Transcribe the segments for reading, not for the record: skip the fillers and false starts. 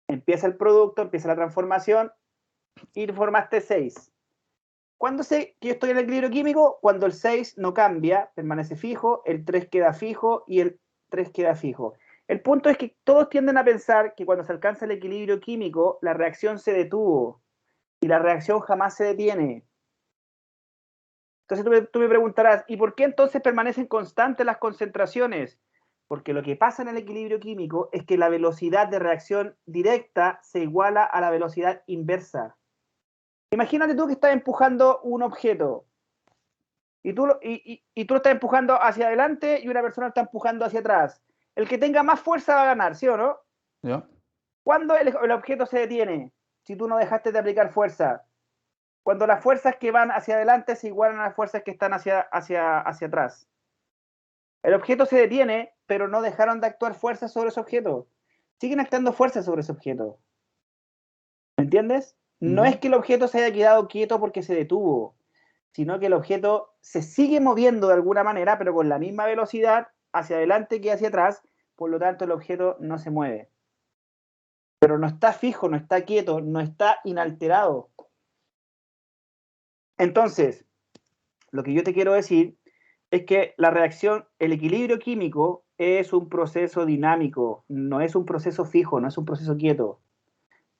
empieza el producto, empieza la transformación y formaste 6. ¿Cuándo sé que yo estoy en el equilibrio químico? Cuando el 6 no cambia, permanece fijo, el 3 queda fijo y el 3 queda fijo. El punto es que todos tienden a pensar que cuando se alcanza el equilibrio químico, la reacción se detuvo y la reacción jamás se detiene. Entonces tú me preguntarás, ¿y por qué entonces permanecen constantes las concentraciones? Porque lo que pasa en el equilibrio químico es que la velocidad de reacción directa se iguala a la velocidad inversa. Imagínate tú que estás empujando un objeto y tú lo estás empujando hacia adelante y una persona lo está empujando hacia atrás. El que tenga más fuerza va a ganar, ¿sí o no? ¿Ya? ¿Cuándo el objeto se detiene? Si tú no dejaste de aplicar fuerza. Cuando las fuerzas que van hacia adelante se igualan a las fuerzas que están hacia atrás. El objeto se detiene, pero no dejaron de actuar fuerzas sobre ese objeto. Siguen actuando fuerzas sobre ese objeto. ¿Me entiendes? No es que el objeto se haya quedado quieto porque se detuvo, sino que el objeto se sigue moviendo de alguna manera, pero con la misma velocidad hacia adelante que hacia atrás, por lo tanto el objeto no se mueve. Pero no está fijo, no está quieto, no está inalterado. Entonces, lo que yo te quiero decir es que la reacción, el equilibrio químico es un proceso dinámico, no es un proceso fijo, no es un proceso quieto.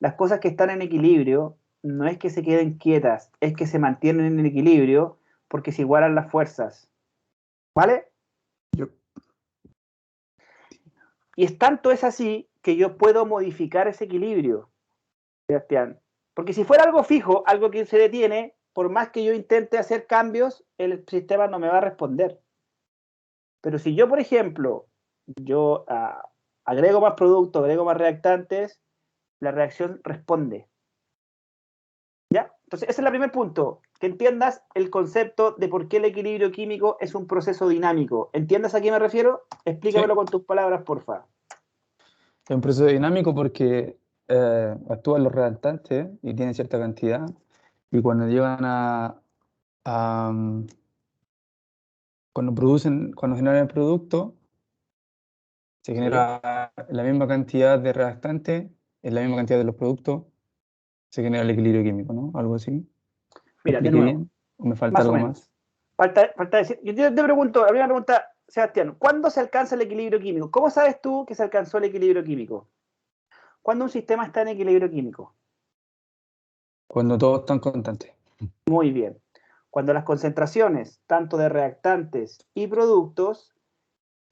Las cosas que están en equilibrio no es que se queden quietas, es que se mantienen en el equilibrio porque se igualan las fuerzas. ¿Vale? Yo. Y es tanto es así que yo puedo modificar ese equilibrio, Sebastián. Porque si fuera algo fijo, algo que se detiene, por más que yo intente hacer cambios, el sistema no me va a responder. Pero si yo, por ejemplo, yo agrego más productos, agrego más reactantes, la reacción responde. ¿Ya? Entonces, ese es el primer punto, que entiendas el concepto de por qué el equilibrio químico es un proceso dinámico. ¿Entiendes a qué me refiero? Explícamelo Sí, con tus palabras, porfa. es un proceso dinámico porque actúan los reactantes y tienen cierta cantidad, y cuando llegan a, mm, cuando generan el producto, se ¿Sí? genera la misma cantidad de reactantes, en la misma cantidad de los productos, se genera el equilibrio químico, ¿no? Algo así. ¿Lo Mira, de expliqué nuevo, bien? ¿O me falta más o algo menos. más? Falta decir, yo te pregunto, la primera pregunta, Sebastián, ¿cuándo se alcanza el equilibrio químico? ¿Cómo sabes tú que se alcanzó el equilibrio químico? ¿Cuándo un sistema está en equilibrio químico? Cuando todos están constantes. Muy bien. Cuando las concentraciones, tanto de reactantes y productos,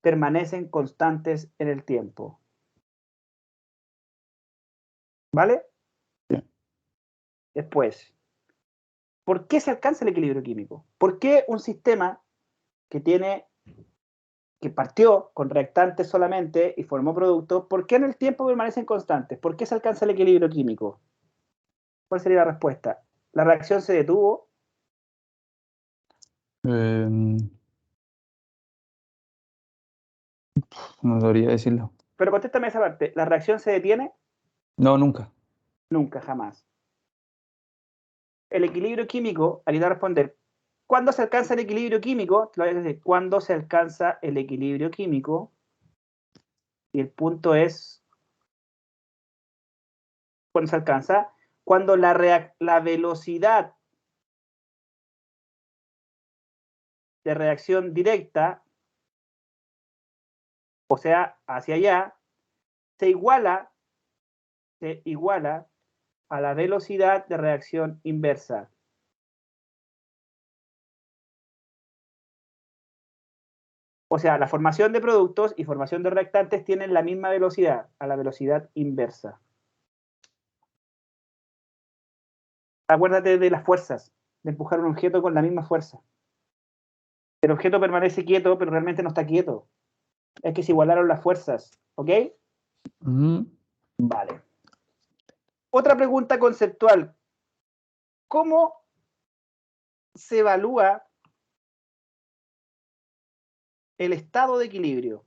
permanecen constantes en el tiempo. ¿Vale? Ya. Después, ¿por qué se alcanza el equilibrio químico? ¿Por qué un sistema que que partió con reactantes solamente y formó productos, ¿por qué en el tiempo permanecen constantes? ¿Por qué se alcanza el equilibrio químico? ¿Cuál sería la respuesta? ¿La reacción se detuvo? Eh, no debería decirlo. Pero contéstame esa parte. ¿La reacción se detiene? No, nunca. Nunca, jamás. El equilibrio químico, al ir a responder, ¿cuándo se alcanza el equilibrio químico? Te lo voy a decir, ¿cuándo se alcanza el equilibrio químico? Y el punto es, ¿cuándo se alcanza? Cuando la velocidad de reacción directa, o sea, hacia allá, se iguala, se iguala a la velocidad de reacción inversa. O sea, la formación de productos y formación de reactantes tienen la misma velocidad, a la velocidad inversa. Acuérdate de las fuerzas, de empujar un objeto con la misma fuerza. El objeto permanece quieto, pero realmente no está quieto. Es que se igualaron las fuerzas, ¿ok? Ujú. Vale. Otra pregunta conceptual. ¿Cómo se evalúa el estado de equilibrio?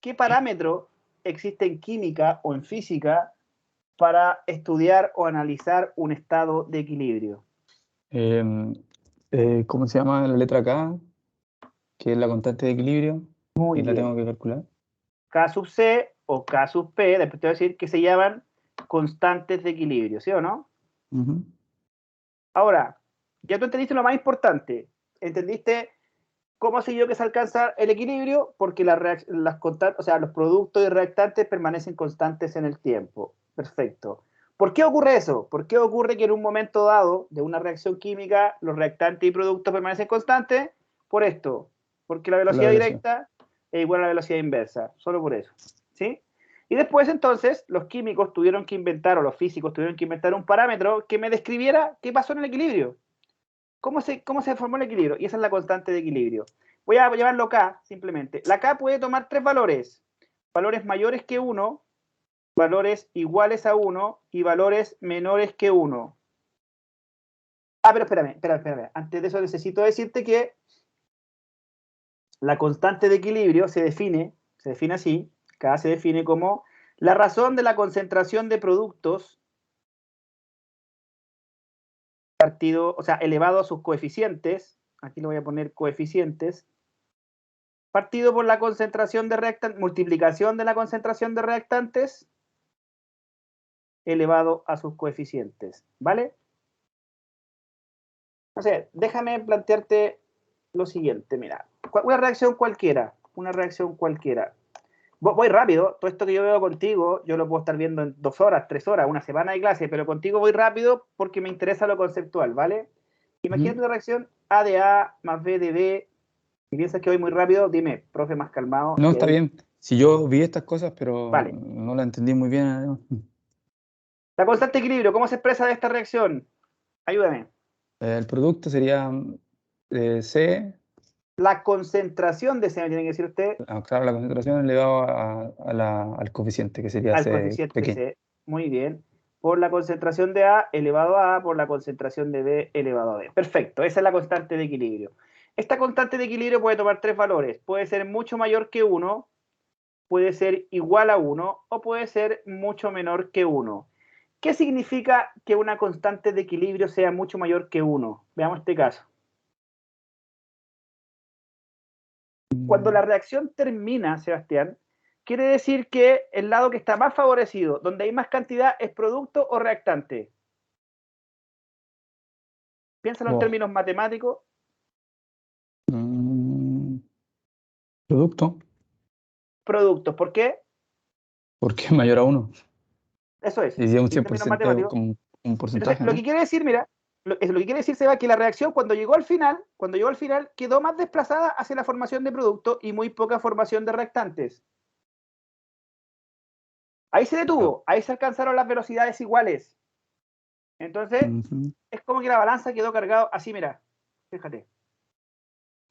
¿Qué parámetro existe en química o en física para estudiar o analizar un estado de equilibrio? Em, ¿Cómo se llama la letra K? Que es la constante de equilibrio, Muy y la bien. tengo que calcular. K sub C o K sub P, después te voy a decir que se llaman constantes de equilibrio, ¿sí o no? Ahora, ya tú entendiste lo más importante. ¿Entendiste cómo sé yo que se alcanza el equilibrio? Porque o sea, los productos y reactantes permanecen constantes en el tiempo. Perfecto. ¿Por qué ocurre eso? ¿Por qué ocurre que en un momento dado de una reacción química los reactantes y productos permanecen constantes? Por esto. Porque la Por la velocidad velocidad. directa es igual a la velocidad inversa. Solo por eso. ¿Sí? Y después entonces los químicos tuvieron que inventar, o los físicos tuvieron que inventar un parámetro que me describiera qué pasó en el equilibrio. ¿Cómo se formó el equilibrio? Y esa es la constante de equilibrio. Voy a llevarlo K, simplemente. La K puede tomar tres valores. Valores mayores que 1, valores iguales a 1 y valores menores que 1. Ah, pero espérame. Antes de eso necesito decirte que la constante de equilibrio se define así. K se define como la razón de la concentración de productos partido, o sea, elevado a sus coeficientes. Aquí lo voy a poner coeficientes. Partido por la concentración de reactantes, multiplicación de la concentración de reactantes elevado a sus coeficientes, ¿vale? O sea, déjame plantearte lo siguiente, mira, una reacción cualquiera. Voy rápido, todo esto que yo veo contigo, yo lo puedo estar viendo en 2 horas, 3 horas, una semana de clase, pero contigo voy rápido porque me interesa lo conceptual, ¿vale? Imagínate una reacción A de A más B de B. Si piensas que voy muy rápido, dime, profe, más calmado. No, Y está ahí, bien. Si yo vi estas cosas, pero vale. no las entendí muy bien. La constante de equilibrio, ¿cómo se expresa de esta reacción? Ayúdame. El producto sería C, La concentración de C, me tiene que decir usted, claro, la concentración elevado al coeficiente, que sería al C coeficiente pequeño. C. Muy bien. Por la concentración de A elevado a A por la concentración de B elevado a B. Perfecto, esa es la constante de equilibrio. Esta constante de equilibrio puede tomar tres valores. Puede ser mucho mayor que 1, puede ser igual a 1 o puede ser mucho menor que 1. ¿Qué significa que una constante de equilibrio sea mucho mayor que 1? Veamos este caso. Cuando la reacción termina, Sebastián, quiere decir que el lado que está más favorecido, donde hay más cantidad, es producto o reactante. Piénsalo en Oh. términos matemáticos. Producto, Productos. ¿Por qué? porque es mayor a 1. Eso es, Y un en términos 100% matemáticos. como un Entonces, porcentaje, lo que ¿no? quiere decir, mira, lo que quiere decir, Seba, que la reacción cuando llegó al final, quedó más desplazada hacia la formación de producto y muy poca formación de reactantes. Ahí se Ah. detuvo, ahí se alcanzaron las velocidades iguales. Entonces, es como que la balanza quedó cargada así, mira, fíjate.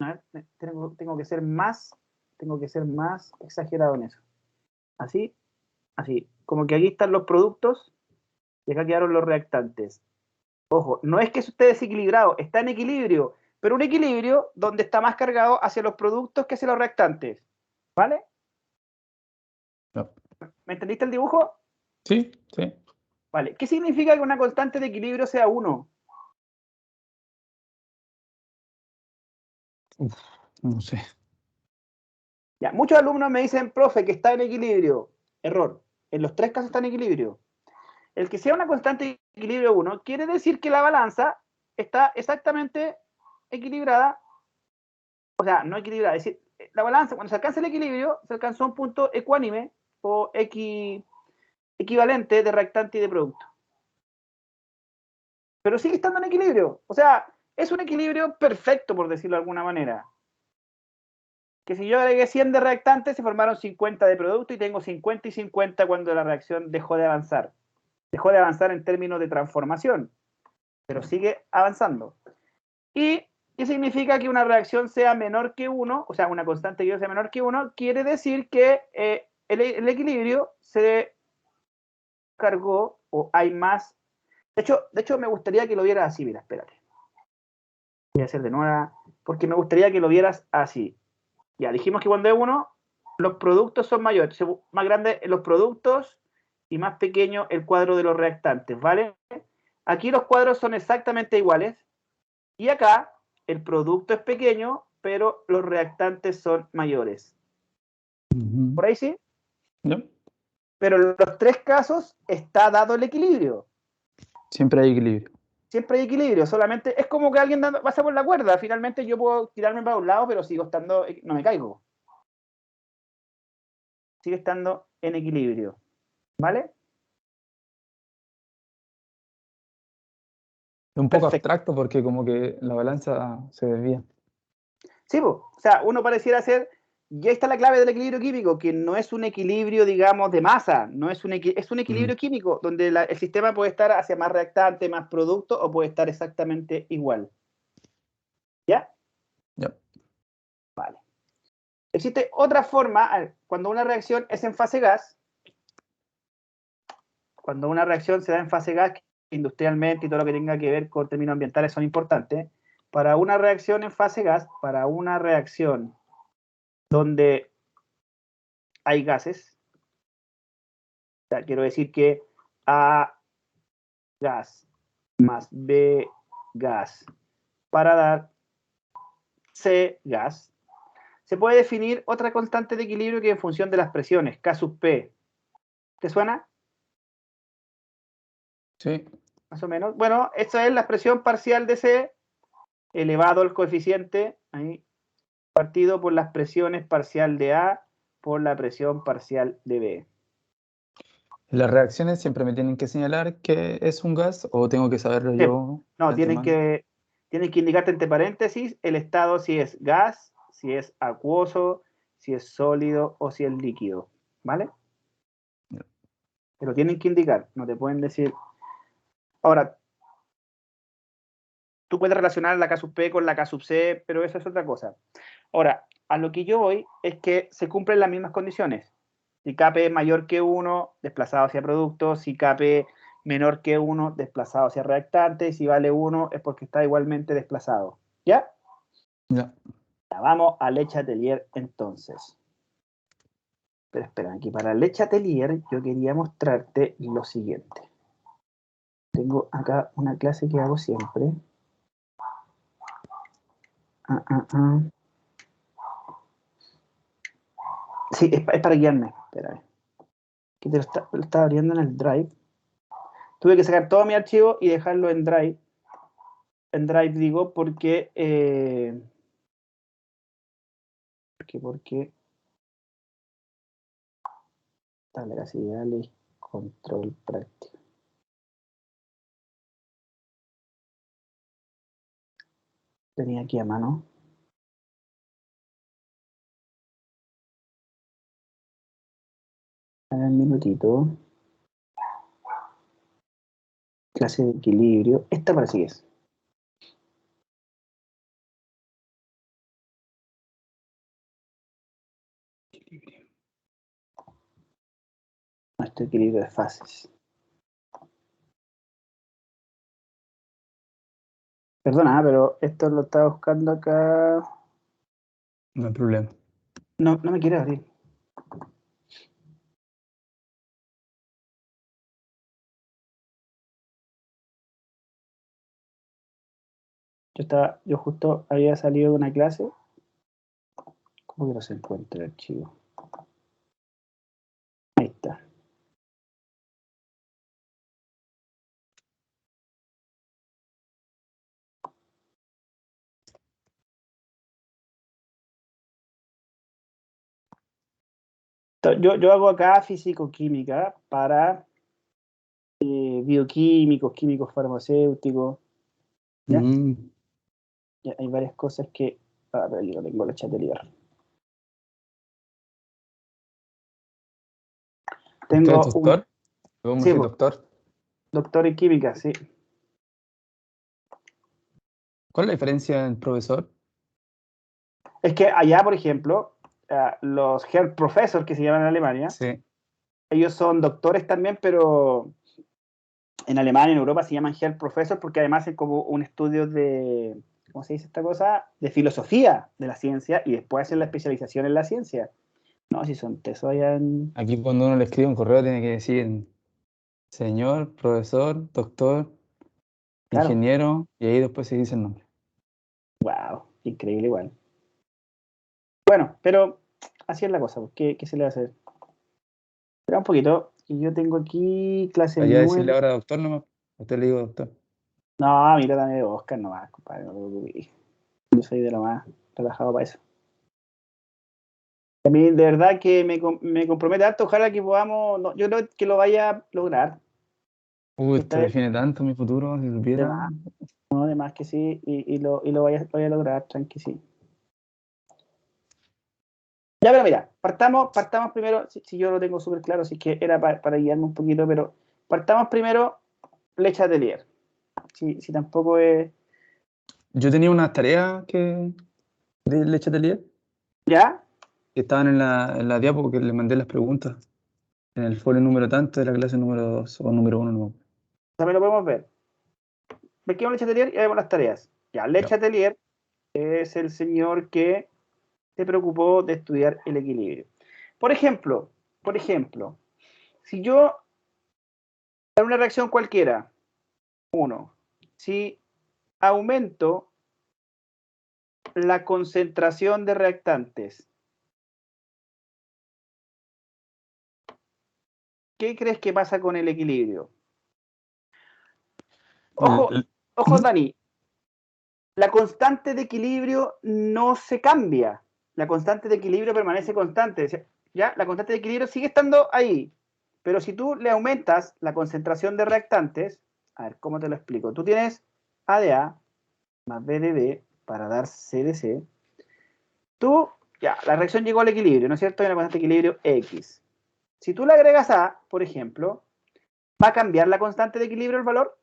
A ver, tengo que ser más exagerado en eso. Así, así. Como que aquí están los productos y acá quedaron los reactantes. Ojo, no es que eso esté desequilibrado, está en equilibrio, pero un equilibrio donde está más cargado hacia los productos que hacia los reactantes. ¿Vale? No. ¿Me entendiste el dibujo? Sí, sí. Vale. ¿Qué significa que una constante de equilibrio sea 1? Uf, no sé. Ya, muchos alumnos me dicen, profe, que está en equilibrio. Error. En los tres casos está en equilibrio. El que sea una constante de equilibrio 1 quiere decir que la balanza está exactamente equilibrada, o sea, no equilibrada, es decir, la balanza, cuando se alcanza el equilibrio, se alcanzó un punto ecuánime o equivalente de reactante y de producto. Pero sigue estando en equilibrio, o sea, es un equilibrio perfecto, por decirlo de alguna manera. Que si yo agregué 100 de reactante, se formaron 50 de producto y tengo 50 y 50 cuando la reacción dejó de avanzar. Dejó de avanzar en términos de transformación, pero sigue avanzando. ¿Y qué significa que una reacción sea menor que 1? O sea, una constante que sea menor que 1, quiere decir que el equilibrio se cargó o hay más. De hecho, me gustaría que lo vieras así, mira, espérate. Voy a hacer de nuevo, porque me gustaría que lo vieras así. Ya, dijimos que cuando es 1, los productos son mayores, más grandes los productos y más pequeño el cuadro de los reactantes, ¿vale? Aquí los cuadros son exactamente iguales y acá el producto es pequeño, pero los reactantes son mayores. ¿Por ahí sí? ¿No? pero en los tres casos está dado el equilibrio. Siempre hay equilibrio. Siempre hay equilibrio, solamente es como que alguien pasa por la cuerda. Finalmente yo puedo tirarme para un lado, pero sigo estando, no me caigo. Sigue estando en equilibrio. ¿Vale? Es un poco Perfecto. abstracto porque como que la balanza se desvía. Sí, o sea, uno pareciera ser, ya está la clave del equilibrio químico, que no es un equilibrio, digamos, de masa, no es es un equilibrio químico, donde el sistema puede estar hacia más reactante, más producto, o puede estar exactamente igual. ¿Ya? Ya. Vale. Existe otra forma, cuando una reacción es en fase gas, cuando una reacción se da en fase gas, industrialmente y todo lo que tenga que ver con términos ambientales son importantes, para una reacción en fase gas, para una reacción donde hay gases, o sea, quiero decir que A gas más B gas para dar C gas, se puede definir otra constante de equilibrio que en función de las presiones, K sub P. ¿Te suena? Sí. Más o menos. Bueno, esta es la presión parcial de C elevado al coeficiente, ahí, partido por las presiones parcial de A por la presión parcial de B. Las reacciones siempre me tienen que señalar que es un gas o tengo que saberlo Sí. yo No, de antemano. tienen que indicarte entre paréntesis el estado si es gas, si es acuoso, si es sólido o si es líquido. ¿Vale? Te lo tienen que indicar, no te pueden decir. Ahora, tú puedes relacionar la K sub P con la K sub C, pero eso es otra cosa. Ahora, a lo que yo voy es que se cumplen las mismas condiciones. Si Kp es mayor que 1, desplazado hacia producto. Si Kp menor que 1, desplazado hacia reactante. Si vale 1, es porque está igualmente desplazado. ¿Ya? Ya. Ya vamos a Le Chatelier entonces. Pero espera, aquí para Le Chatelier yo quería mostrarte lo siguiente. Tengo acá una clase que hago siempre. Sí, es para guiarme. Espera, que te lo estaba abriendo en el Drive. Tuve que sacar todo mi archivo y dejarlo en Drive. En Drive digo porque dale, así, dale, control práctico. Tenía aquí a mano. En el minutito. Clase de equilibrio. Esta parece que es. Nuestro equilibrio de fases. Perdona, pero esto lo estaba buscando acá. No hay problema. No, no me quiere abrir. Yo justo había salido de una clase. ¿Cómo que no se encuentra el archivo? Ahí está. Yo hago acá físico-química para bioquímicos, químicos farmacéuticos. ¿Ya? Ya hay varias cosas que. Ah, pero yo no tengo la Chatelier. ¿Usted es Tengo un. doctor? ¿Podemos Sí, decir pues, doctor? doctor en química, sí. ¿Cuál es la diferencia en profesor? Es que allá, por ejemplo, los Herr Professor que se llaman en Alemania, Sí. ellos son doctores también, pero en Alemania, en Europa se llaman Herr Professor porque además es como un estudio de, ¿cómo se dice esta cosa? De filosofía de la ciencia y después hacen la especialización en la ciencia. No, si son tesos allá en. Aquí cuando uno le escribe un correo tiene que decir señor, profesor, doctor, Claro, ingeniero, y ahí después se dice el nombre. wow, increíble igual. Bueno, pero así es la cosa, ¿qué se le va a hacer? Espera un poquito, que yo tengo aquí clase Vaya a decirle 9. ahora doctor nomás. A usted le digo doctor. No, mira, dame de Oscar nomás, compadre. No te preocupes. Yo soy de lo más relajado para eso. A mí, de verdad que me compromete harto. Ojalá que podamos. No, yo creo que lo vaya a lograr. Uy, esto Esta vez, define tanto mi futuro, si de supiera. más, no, de más que sí. Y lo vaya a lograr, tranqui, sí. Ya, pero mira, partamos primero. Si yo lo tengo súper claro, así que era para guiarme un poquito, pero partamos primero Leche Atelier. Si tampoco es. Yo tenía unas tareas de Leche Atelier ¿Ya? que estaban en la diapo que le mandé las preguntas en el folio número tanto de la clase número 2 o número 1, no. También lo podemos ver. Pesquemos Leche Atelier y vemos las tareas. Ya, Ya. Leche Atelier es el señor que se preocupó de estudiar el equilibrio. Por ejemplo, si yo, en una reacción cualquiera, si aumento la concentración de reactantes, ¿qué crees que pasa con el equilibrio? L- Ojo, l- ojo, ¿Mm? Dani, la constante de equilibrio no se cambia. La constante de equilibrio permanece constante. ¿Ya? La constante de equilibrio sigue estando ahí. Pero si tú le aumentas la concentración de reactantes, a ver, ¿cómo te lo explico? Tú tienes A de A más B de B para dar C de C. Tú, ya, la reacción llegó al equilibrio, ¿no es cierto? Hay una constante de equilibrio X. Si tú le agregas A, por ejemplo, ¿va a cambiar la constante de equilibrio el valor?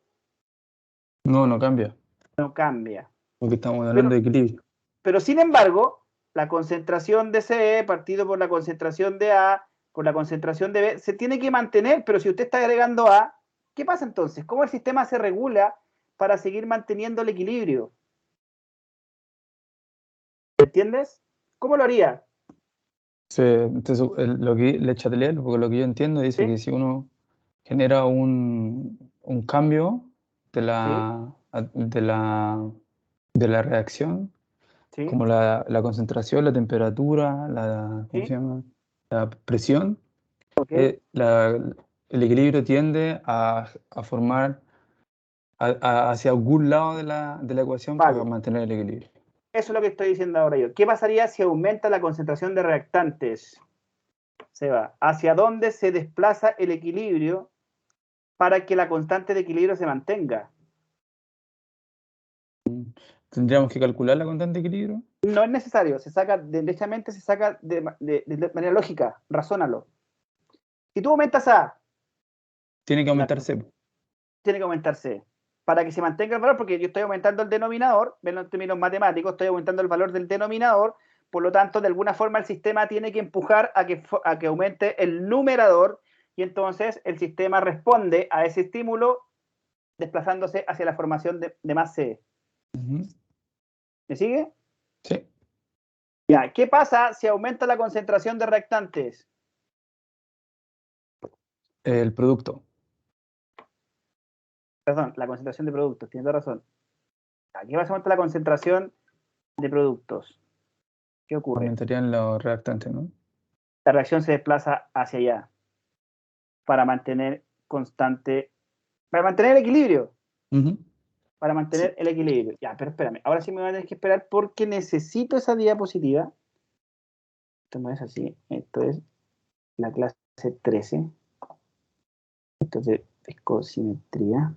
No, no cambia, No cambia. porque estamos hablando Pero, de equilibrio. pero sin embargo, la concentración de C partido por la concentración de A, por la concentración de B, se tiene que mantener, pero si usted está agregando A, ¿qué pasa entonces? ¿Cómo el sistema se regula para seguir manteniendo el equilibrio? ¿Entiendes? ¿Cómo lo haría? Entonces, lo que Le Chatelier, porque lo que yo entiendo, dice ¿Sí? que si uno genera un cambio de ¿Sí? la reacción, ¿Sí? como la concentración, la temperatura, ¿cómo se ¿Sí? llama? La presión, ¿Ok? el equilibrio tiende a formar hacia algún lado de la ecuación para Vale. mantener el equilibrio. Eso es lo que estoy diciendo ahora yo. ¿Qué pasaría si aumenta la concentración de reactantes? Seba, ¿hacia dónde se desplaza el equilibrio para que la constante de equilibrio se mantenga? ¿Tendríamos que calcular la constante de equilibrio? No es necesario, derechamente se saca de manera lógica, razónalo. Si tú aumentas A, Tiene que la, aumentarse. tiene que aumentar C. Para que se mantenga el valor, porque yo estoy aumentando el denominador, en términos matemáticos, estoy aumentando el valor del denominador, por lo tanto, de alguna forma el sistema tiene que empujar a que aumente el numerador y entonces el sistema responde a ese estímulo desplazándose hacia la formación de más C. Ujú. ¿Me sigue? Sí. Ya, ¿qué pasa si aumenta la concentración de reactantes? El producto. Perdón, la concentración de productos, tienes razón. Aquí va a aumentar la concentración de productos. ¿Qué ocurre? Aumentarían los reactantes, ¿no? La reacción se desplaza hacia allá para mantener constante, para mantener el equilibrio, Ujú. para Sí. mantener el equilibrio. Ya, pero espérame, ahora sí me voy a tener que esperar porque necesito esa diapositiva. Esto no es así, esto es la clase 13. Esto es de viscosimetría.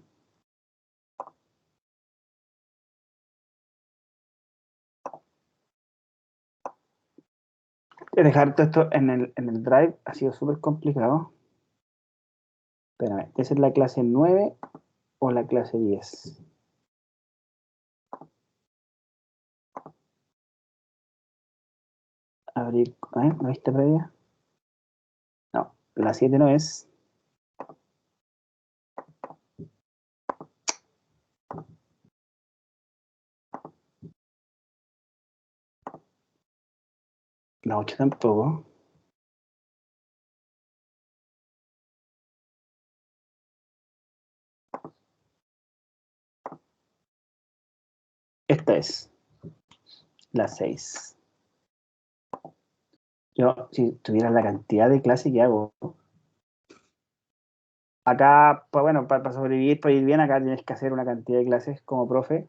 Dejar todo esto en el Drive ha sido súper complicado. Espérame, ¿esa es la clase 9 o la clase 10? Abrir, ¿la vista previa? No, la 7 no es. La 8 tampoco. Esta es la 6. Yo, si tuviera la cantidad de clases que hago, Acá, pues bueno, para sobrevivir, para ir bien, acá tienes que hacer una cantidad de clases como profe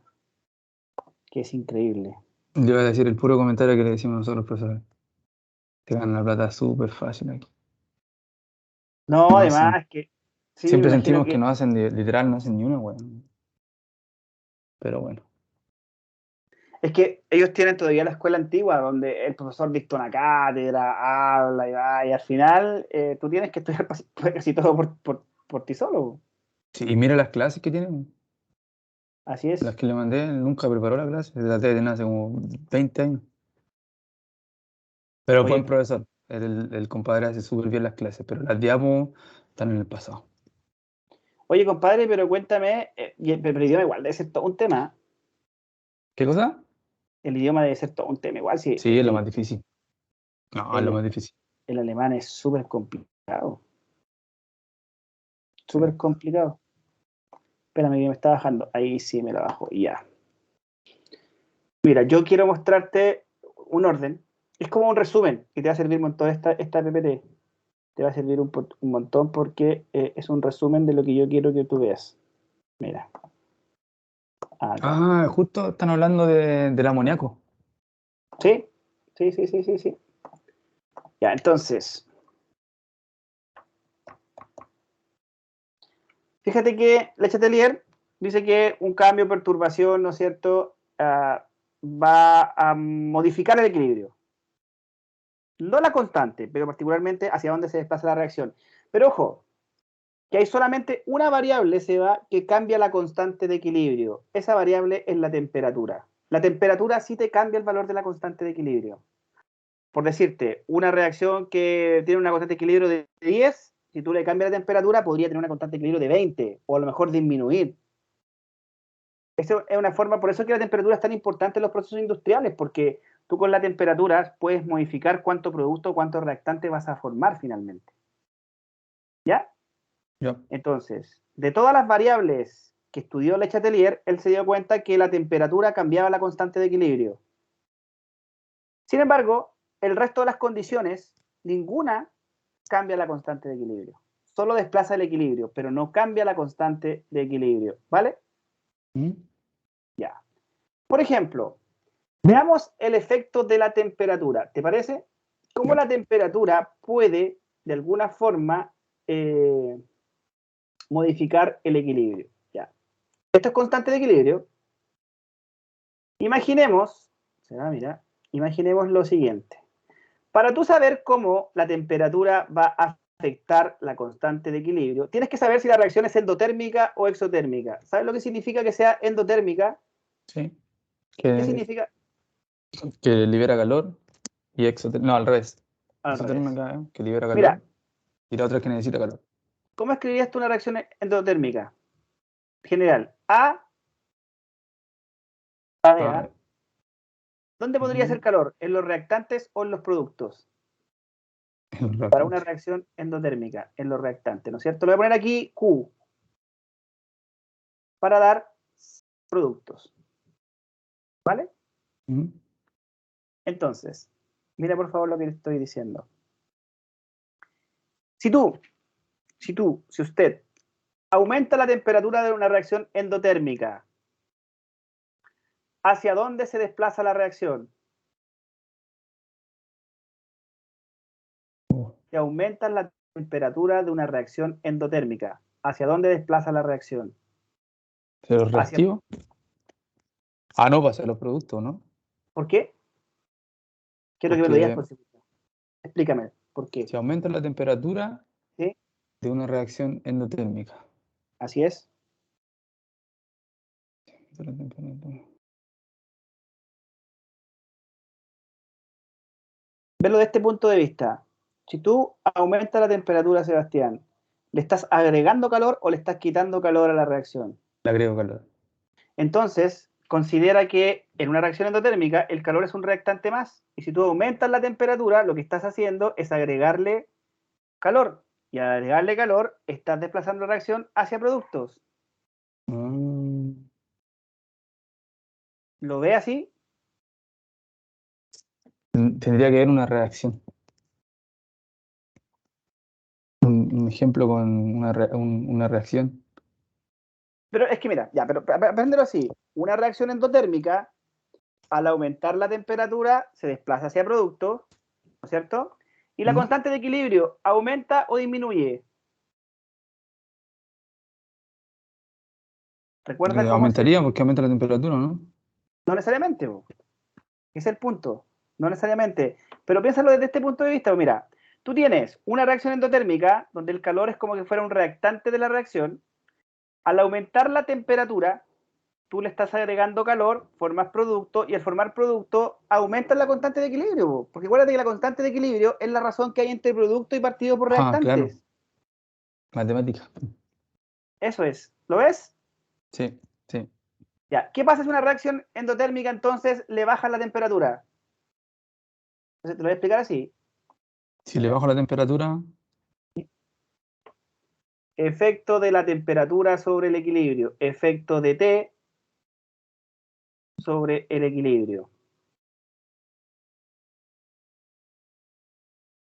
que es increíble. Yo voy a decir el puro comentario que le decimos nosotros, profesores. Te ganan la plata súper fácil aquí. No, No hacen. además que, sí, me Siempre imagino sentimos que que, no hacen, literal, no hacen ni una, weón. Pero bueno. es que ellos tienen todavía la escuela antigua, donde el profesor dicta una cátedra, habla y va, y al final tú tienes que estudiar casi todo por ti solo. Sí, y mira las clases que tienen. Así Las es. que le mandé, él nunca preparó la clase. La tiene hace como 20 años. Pero Oye, buen profesor. El compadre hace súper bien las clases, pero las diapos están en el pasado. oye, compadre, pero cuéntame, pero el idioma igual debe ser todo un tema. ¿Qué cosa? El idioma debe ser todo un tema. Igual, sí, Sí, es lo más difícil. No, es lo el, más difícil. el alemán es súper complicado. Sí. Súper complicado. Espérame que me está bajando. Ahí sí me la bajo. Y ya. Mira, yo quiero mostrarte un orden. Es como un resumen que te va a servir un montón esta PPT. Te va a servir un montón porque es un resumen de lo que yo quiero que tú veas. Mira, acá. Ah, justo están hablando del amoníaco. ¿Sí? Sí, sí, sí, sí, sí. Ya, entonces, fíjate que Le Chatelier dice que un cambio, perturbación, ¿no es cierto?, va a modificar el equilibrio. No la constante, pero particularmente hacia dónde se desplaza la reacción. Pero ojo, que hay solamente una variable, Seba, que cambia la constante de equilibrio. Esa variable es la temperatura. La temperatura sí te cambia el valor de la constante de equilibrio. Por decirte, una reacción que tiene una constante de equilibrio de 10, si tú le cambias la temperatura, podría tener una constante de equilibrio de 20, o a lo mejor disminuir. Eso es una forma, por eso es que la temperatura es tan importante en los procesos industriales, porque tú con la temperatura puedes modificar cuánto producto, cuánto reactante vas a formar finalmente. ¿Ya? Ya. Entonces, de todas las variables que estudió Le Chatelier, él se dio cuenta que la temperatura cambiaba la constante de equilibrio. Sin embargo, el resto de las condiciones, ninguna cambia la constante de equilibrio. Solo desplaza el equilibrio, pero no cambia la constante de equilibrio. ¿Vale? ¿Mm? Ya. Por ejemplo, veamos el efecto de la temperatura. ¿Te parece? ¿Cómo Ya. la temperatura puede, de alguna forma, modificar el equilibrio? Ya. Esto es constante de equilibrio. Imaginemos, mira, imaginemos lo siguiente. Para tú saber cómo la temperatura va a afectar la constante de equilibrio, tienes que saber si la reacción es endotérmica o exotérmica. ¿Sabes lo que significa que sea endotérmica? Sí. ¿Qué Que, significa? que libera calor y exotérmica. No, al revés. Al revés. Exotérmica, que libera calor Mira, y la otra que necesita calor. ¿cómo escribirías tú una reacción endotérmica? General. A. Ah, ¿Dónde podría ser mm, calor? ¿En los reactantes o en los productos? el Para una reactante. reacción endotérmica, en los reactantes, ¿no es cierto? Le voy a poner aquí Q para dar productos. ¿Vale? Mm. Entonces, mira por favor lo que le estoy diciendo. Si tú, si usted aumenta la temperatura de una reacción endotérmica, ¿hacia dónde se desplaza la reacción? Oh, Si aumentas la temperatura de una reacción endotérmica, ¿hacia dónde desplaza la reacción? ¿pero es Hacia, reactivo? Ah, no, pasa los productos, ¿no? ¿por qué? Quiero que me lo digas Porque por segundo. Explícame, ¿por qué? si aumenta la temperatura ¿Sí? de una reacción endotérmica. Así es. De la temperatura. Verlo de este punto de vista. Si tú aumentas la temperatura, Sebastián, ¿le estás agregando calor o le estás quitando calor a la reacción? Le agrego calor. Entonces, considera que en una reacción endotérmica el calor es un reactante más. Y si tú aumentas la temperatura, lo que estás haciendo es agregarle calor. Y al agregarle calor, estás desplazando la reacción hacia productos. Mm, ¿Lo ve así? tendría que haber una reacción. un ejemplo con una reacción. Pero es que mira, ya, pero para aprenderlo así, una reacción endotérmica, al aumentar la temperatura, se desplaza hacia producto, ¿no es cierto? Y la constante de equilibrio, ¿aumenta o disminuye? ¿Recuerda cómo se...? Aumentaría porque aumenta la temperatura, ¿no? No necesariamente, ese es el punto. No necesariamente. Pero piénsalo desde este punto de vista. Mira, tú tienes una reacción endotérmica donde el calor es como que fuera un reactante de la reacción. Al aumentar la temperatura, tú le estás agregando calor, formas producto, y al formar producto aumentas la constante de equilibrio. Porque acuérdate que la constante de equilibrio es la razón que hay entre producto y partido por Ah, claro, reactantes. matemática. Eso es. ¿Lo ves? Sí, sí. Ya. ¿Qué pasa si una reacción endotérmica entonces le baja la temperatura? Entonces, te lo voy a explicar así. Si le bajo la temperatura, Efecto de la temperatura sobre el equilibrio. Efecto de T sobre el equilibrio.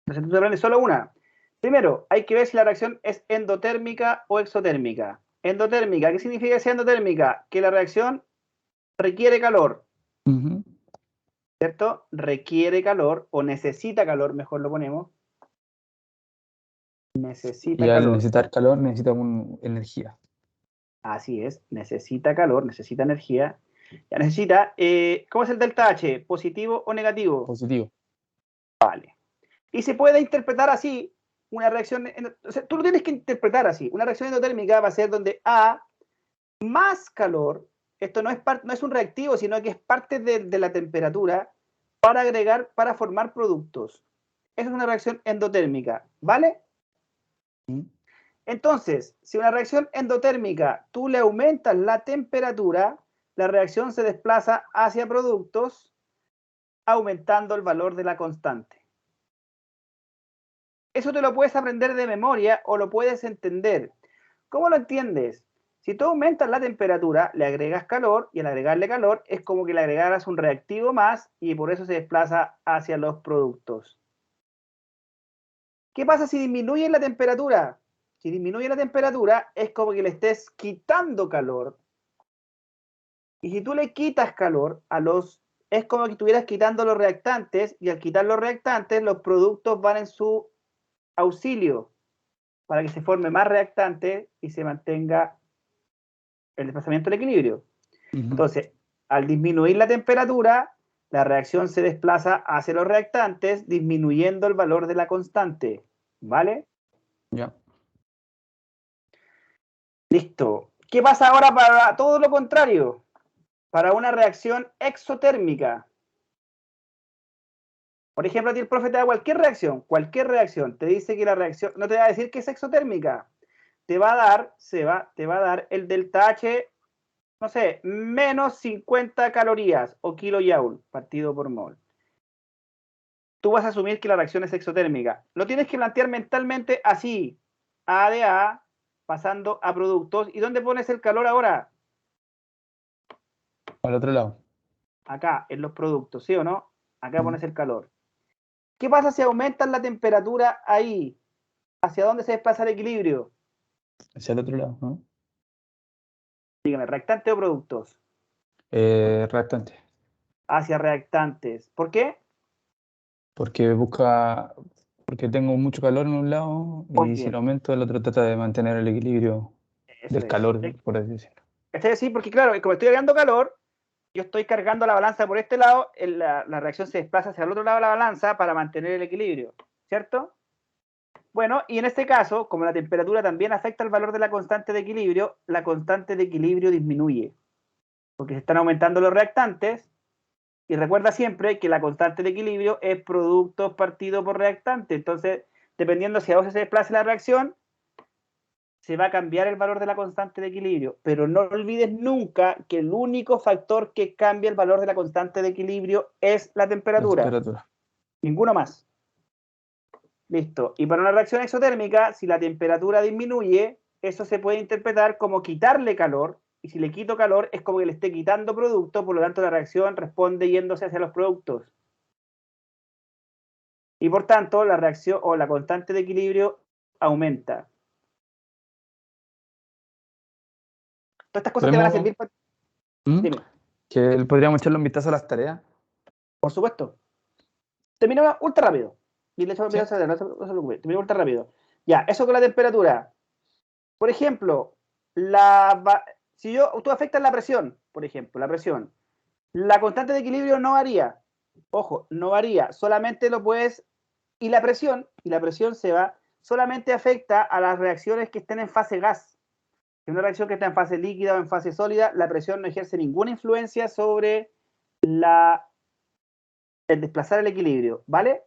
Entonces tú te aprendes solo una. Primero, hay que ver si la reacción es endotérmica o exotérmica. Endotérmica, ¿qué significa que sea endotérmica? Que la reacción requiere calor, ¿cierto? Requiere calor o necesita calor, mejor lo ponemos. y Necesita al calor. necesitar calor necesita energía. Así es, necesita calor, necesita energía. Ya necesita, ¿cómo es el delta H? ¿Positivo o negativo? Positivo. Vale. Y se puede interpretar así una reacción, o sea, tú lo tienes que interpretar así. Una reacción endotérmica va a ser donde A más calor, esto no es un reactivo, sino que es parte de la temperatura para agregar, para formar productos. Eso es una reacción endotérmica, ¿vale? Entonces, si una reacción endotérmica tú le aumentas la temperatura, la reacción se desplaza hacia productos aumentando el valor de la constante. Eso te lo puedes aprender de memoria o lo puedes entender. ¿Cómo lo entiendes? Si tú aumentas la temperatura, le agregas calor y al agregarle calor es como que le agregaras un reactivo más y por eso se desplaza hacia los productos. ¿Qué pasa si disminuye la temperatura? Si disminuye la temperatura es como que le estés quitando calor. Y si tú le quitas calor es como que estuvieras quitando los reactantes y al quitar los reactantes los productos van en su auxilio para que se forme más reactante y se mantenga el desplazamiento del equilibrio. Entonces, al disminuir la temperatura, la reacción se desplaza hacia los reactantes, disminuyendo el valor de la constante. ¿Vale? Ya. Listo. ¿Qué pasa ahora para todo lo contrario? Para una reacción exotérmica. Por ejemplo, a ti el profe te da cualquier reacción, te dice que la reacción, no te va a decir que es exotérmica, te va a dar, te va a dar el delta H, no sé, menos 50 calorías o kilojoule partido por mol. Tú vas a asumir que la reacción es exotérmica. Lo tienes que plantear mentalmente así, A de A, pasando a productos. ¿Y dónde pones el calor ahora? Al otro lado. Acá, en los productos, ¿sí o no? Acá pones el calor. ¿Qué pasa si aumentas la temperatura ahí? ¿Hacia dónde se desplaza el equilibrio? Hacia el otro lado, ¿no? Dígame, ¿reactante o productos? Reactante. Hacia reactantes. ¿Por qué? Porque porque tengo mucho calor en un lado Muy y si lo bien, aumento, el otro trata de mantener el equilibrio eso del es. calor, por así decirlo. Es decir, porque claro, como estoy agregando calor, yo estoy cargando la balanza por este lado, la reacción se desplaza hacia el otro lado de la balanza para mantener el equilibrio, ¿cierto? Bueno, y en este caso, como la temperatura también afecta el valor de la constante de equilibrio, la constante de equilibrio disminuye, porque se están aumentando los reactantes, y recuerda siempre que la constante de equilibrio es producto partido por reactante, entonces, dependiendo si a vos se desplaza la reacción, se va a cambiar el valor de la constante de equilibrio, pero no olvides nunca que el único factor que cambia el valor de la constante de equilibrio es la La temperatura, temperatura. ninguno más. Listo. Y para una reacción exotérmica, si la temperatura disminuye, eso se puede interpretar como quitarle calor, y si le quito calor es como que le esté quitando producto, por lo tanto la reacción responde yéndose hacia los productos. Y por tanto, la reacción o la constante de equilibrio aumenta. Todas estas cosas te van a servir para... Dime. Que podríamos echarle un vistazo a las tareas. Por supuesto. Terminamos ultra rápido. Y le echamos un Sí. vistazo a no se preocupe. Terminamos ultra rápido. Ya, eso con la temperatura. Por ejemplo, si tú afectas la presión, por ejemplo, la presión, la constante de equilibrio no varía. Ojo, no varía. Solamente lo puedes... Y la presión se va, solamente afecta a las reacciones que estén en fase gas. En una reacción que está en fase líquida o en fase sólida, la presión no ejerce ninguna influencia sobre el desplazar el equilibrio, ¿vale?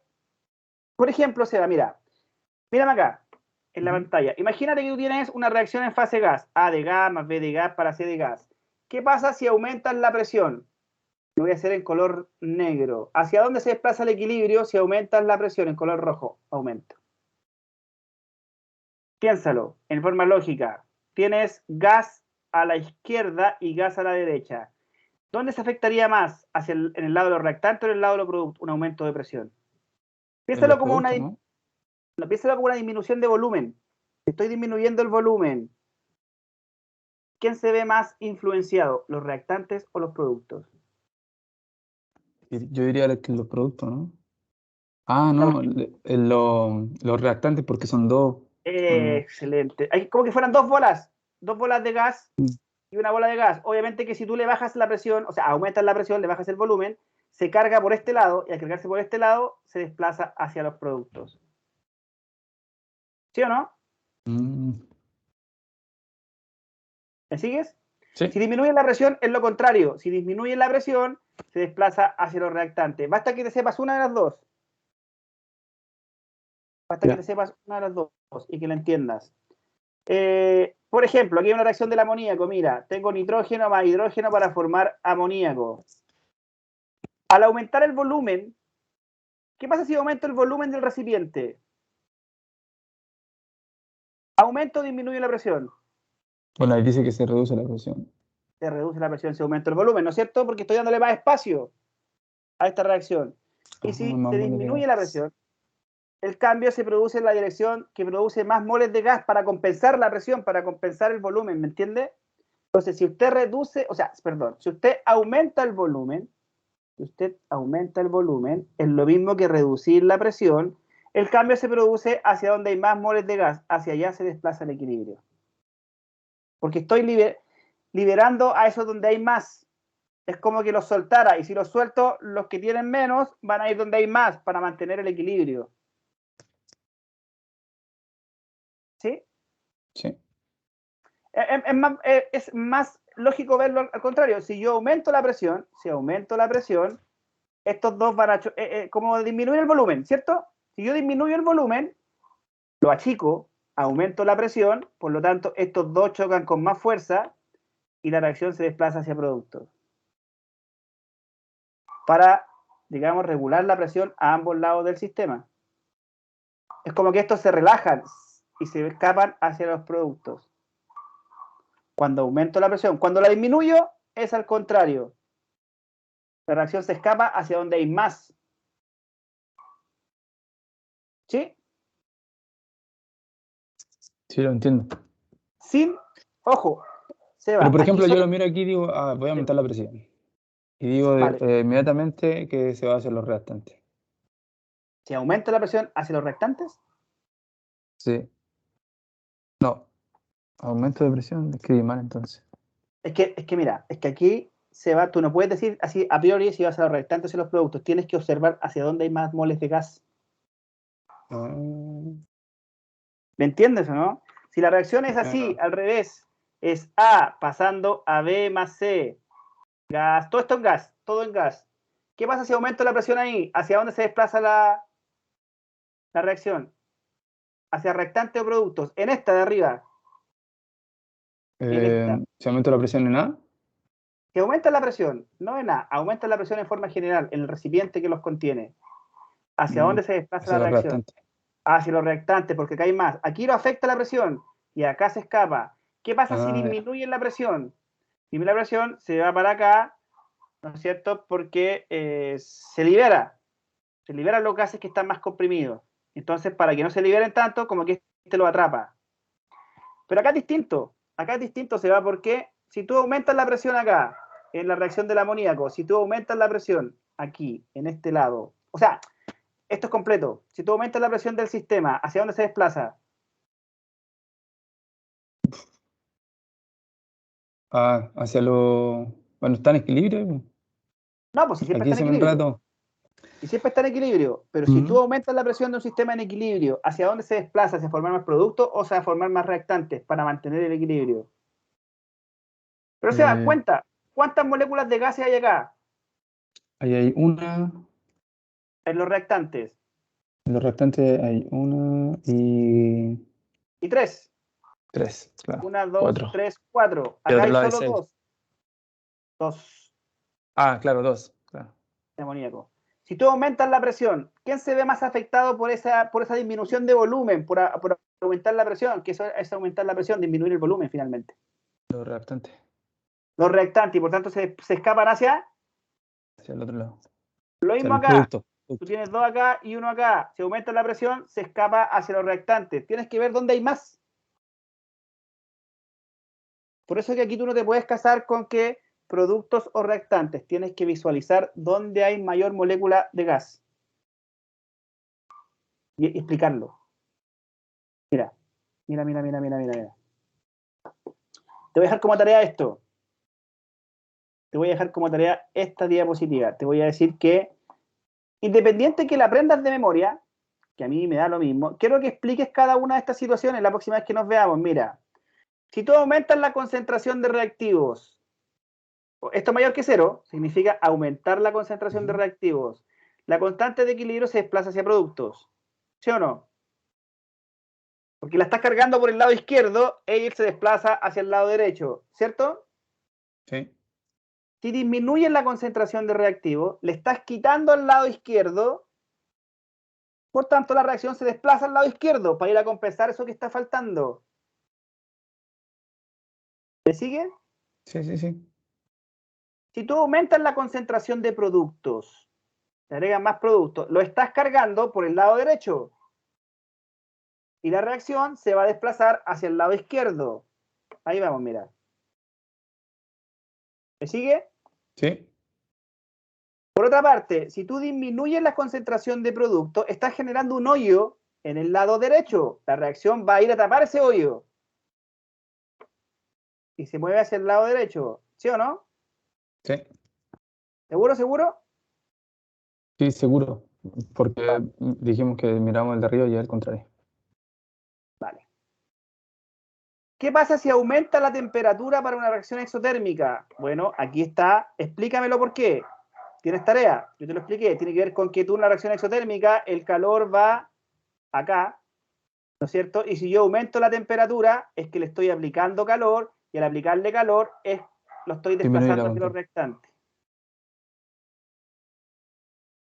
Por ejemplo, Seba, mírame acá, en la pantalla. Imagínate que tú tienes una reacción en fase gas, A de gas más B de gas para C de gas. ¿Qué pasa si aumentas la presión? Lo voy a hacer en color negro. ¿Hacia dónde se desplaza el equilibrio si aumentas la presión en color rojo? Aumenta. Piénsalo, en forma lógica. Tienes gas a la izquierda y gas a la derecha. ¿Dónde se afectaría más? ¿En el lado de los reactantes o en el lado de los productos? Un aumento de presión. Piénsalo como piénsalo como una disminución de volumen. Estoy disminuyendo el volumen. ¿Quién se ve más influenciado? ¿Los reactantes o los productos? Yo diría que los productos, ¿no? Ah, no, los reactantes porque son dos. Excelente. Hay como que fueran dos bolas de gas y una bola de gas. Obviamente que si tú le bajas la presión, o sea, aumentas la presión, le bajas el volumen, se carga por este lado y al cargarse por este lado se desplaza hacia los productos. ¿Sí o no? ¿Me sigues? Sí. Si disminuye la presión, es lo contrario. Si disminuye la presión, se desplaza hacia los reactantes. Basta que te sepas una de las dos. Basta que te sepas una de las dos y que la entiendas. Por ejemplo, aquí hay una reacción del amoníaco. Mira, tengo nitrógeno más hidrógeno para formar amoníaco. Al aumentar el volumen, ¿qué pasa si aumento el volumen del recipiente? ¿Aumento o disminuye la presión? Bueno, ahí dice que se reduce la presión. Se reduce la presión si aumento el volumen, ¿no es cierto? Porque estoy dándole más espacio a esta reacción. Y si se disminuye la presión, el cambio se produce en la dirección que produce más moles de gas para compensar la presión, para compensar el volumen, ¿me entiende? Entonces, si usted si usted aumenta el volumen, es lo mismo que reducir la presión, el cambio se produce hacia donde hay más moles de gas, hacia allá se desplaza el equilibrio. Porque estoy liberando a esos donde hay más. Es como que los soltara, y si los suelto, los que tienen menos van a ir donde hay más para mantener el equilibrio. ¿Sí? Sí. Es más lógico verlo al contrario. Si yo aumento la presión, estos dos van a como disminuir el volumen, ¿cierto? Si yo disminuyo el volumen, lo achico, aumento la presión, por lo tanto, estos dos chocan con más fuerza y la reacción se desplaza hacia productos. Para, digamos, regular la presión a ambos lados del sistema. Es como que estos se relajan y se escapan hacia los productos. Cuando aumento la presión, cuando la disminuyo, es al contrario. La reacción se escapa hacia donde hay más. ¿Sí? Sí, lo entiendo. Ojo, Seba, pero por ejemplo, yo solo... lo miro aquí y digo, voy a aumentar la presión. Y digo Vale. Inmediatamente que se va a hacer los reactantes. ¿Se aumenta la presión hacia los reactantes? Sí. No. Aumento de presión, escribí mal entonces. Es que mira, es que aquí, Seba, tú no puedes decir así a priori si vas a los reactantes y los productos. Tienes que observar hacia dónde hay más moles de gas. ¿Me entiendes o no? Si la reacción es así, al revés, es A pasando a B más C, gas, todo esto en gas, todo en gas. ¿Qué pasa si aumento la presión ahí? ¿Hacia dónde se desplaza la reacción? ¿Hacia reactantes o productos? En esta de arriba. En esta. ¿Se aumenta la presión en A? Que aumenta la presión, no en A, aumenta la presión en forma general, en el recipiente que los contiene. ¿Hacia dónde se desplaza hacia la los reacción? reactantes. Hacia los reactantes, porque acá hay más. Aquí lo afecta la presión y acá se escapa. ¿Qué pasa si disminuye la presión? Disminuye la presión, se va para acá, ¿no es cierto? Porque se liberan los gases que están más comprimidos. Entonces, para que no se liberen tanto, como que te lo atrapa. Pero acá es distinto, se va porque si tú aumentas la presión acá, en la reacción del amoníaco, si tú aumentas la presión aquí, en este lado, o sea, esto es completo, si tú aumentas la presión del sistema, ¿hacia dónde se desplaza? Hacia lo... Bueno, está en equilibrio. No, pues si siempre Aquí está en se me equilibrio. enredó. Y siempre está en equilibrio, pero si tú aumentas la presión de un sistema en equilibrio, ¿hacia dónde se desplaza? ¿Hacia formar más productos o hacia formar más reactantes para mantener el equilibrio? Pero se da cuenta, ¿cuántas moléculas de gases hay acá Ahí hay una. en los reactantes? En los restantes hay una y Y tres. tres, claro. Una, dos, Cuatro. tres, cuatro. Del Acá otro hay lado hay solo seis. dos. Dos Claro, dos. Claro. de amoníaco. Si tú aumentas la presión, ¿quién se ve más afectado por esa disminución de volumen, por aumentar la presión? Que eso es aumentar la presión, disminuir el volumen finalmente. Los reactantes. Los reactantes, y por tanto se escapan hacia Hacia el otro lado. lo Hacia mismo el acá. producto. Tú tienes dos acá y uno acá. Si aumenta la presión, se escapa hacia los reactantes. Tienes que ver dónde hay más. Por eso es que aquí tú no te puedes casar con que productos o reactantes. Tienes que visualizar dónde hay mayor molécula de gas. Y explicarlo. Mira. Te voy a dejar como tarea esto. Te voy a dejar como tarea esta diapositiva. Te voy a decir que, independiente que la aprendas de memoria, que a mí me da lo mismo, quiero que expliques cada una de estas situaciones la próxima vez que nos veamos. Mira, si tú aumentas la concentración de reactivos, esto mayor que cero, significa aumentar la concentración de reactivos. La constante de equilibrio se desplaza hacia productos. ¿Sí o no? Porque la estás cargando por el lado izquierdo, él se desplaza hacia el lado derecho, ¿cierto? Sí. Si disminuyes la concentración de reactivos, le estás quitando al lado izquierdo, por tanto la reacción se desplaza al lado izquierdo para ir a compensar eso que está faltando. ¿Me sigue? Sí. Si tú aumentas la concentración de productos, te agregan más productos, lo estás cargando por el lado derecho. Y la reacción se va a desplazar hacia el lado izquierdo. Ahí vamos, mira. ¿Me sigue? Sí. Por otra parte, si tú disminuyes la concentración de producto, estás generando un hoyo en el lado derecho. La reacción va a ir a tapar ese hoyo. Y se mueve hacia el lado derecho. ¿Sí o no? Sí. ¿Seguro? Sí, seguro. Porque dijimos que miramos el de arriba y al contrario. Vale. ¿Qué pasa si aumenta la temperatura para una reacción exotérmica? Bueno, aquí está. Explícamelo por qué. ¿Tienes tarea? Yo te lo expliqué. Tiene que ver con que tú en la reacción exotérmica el calor va acá, ¿no es cierto? Y si yo aumento la temperatura, es que le estoy aplicando calor, y al aplicarle calor, lo estoy Disminuye la desplazando hacia los contra. reactantes.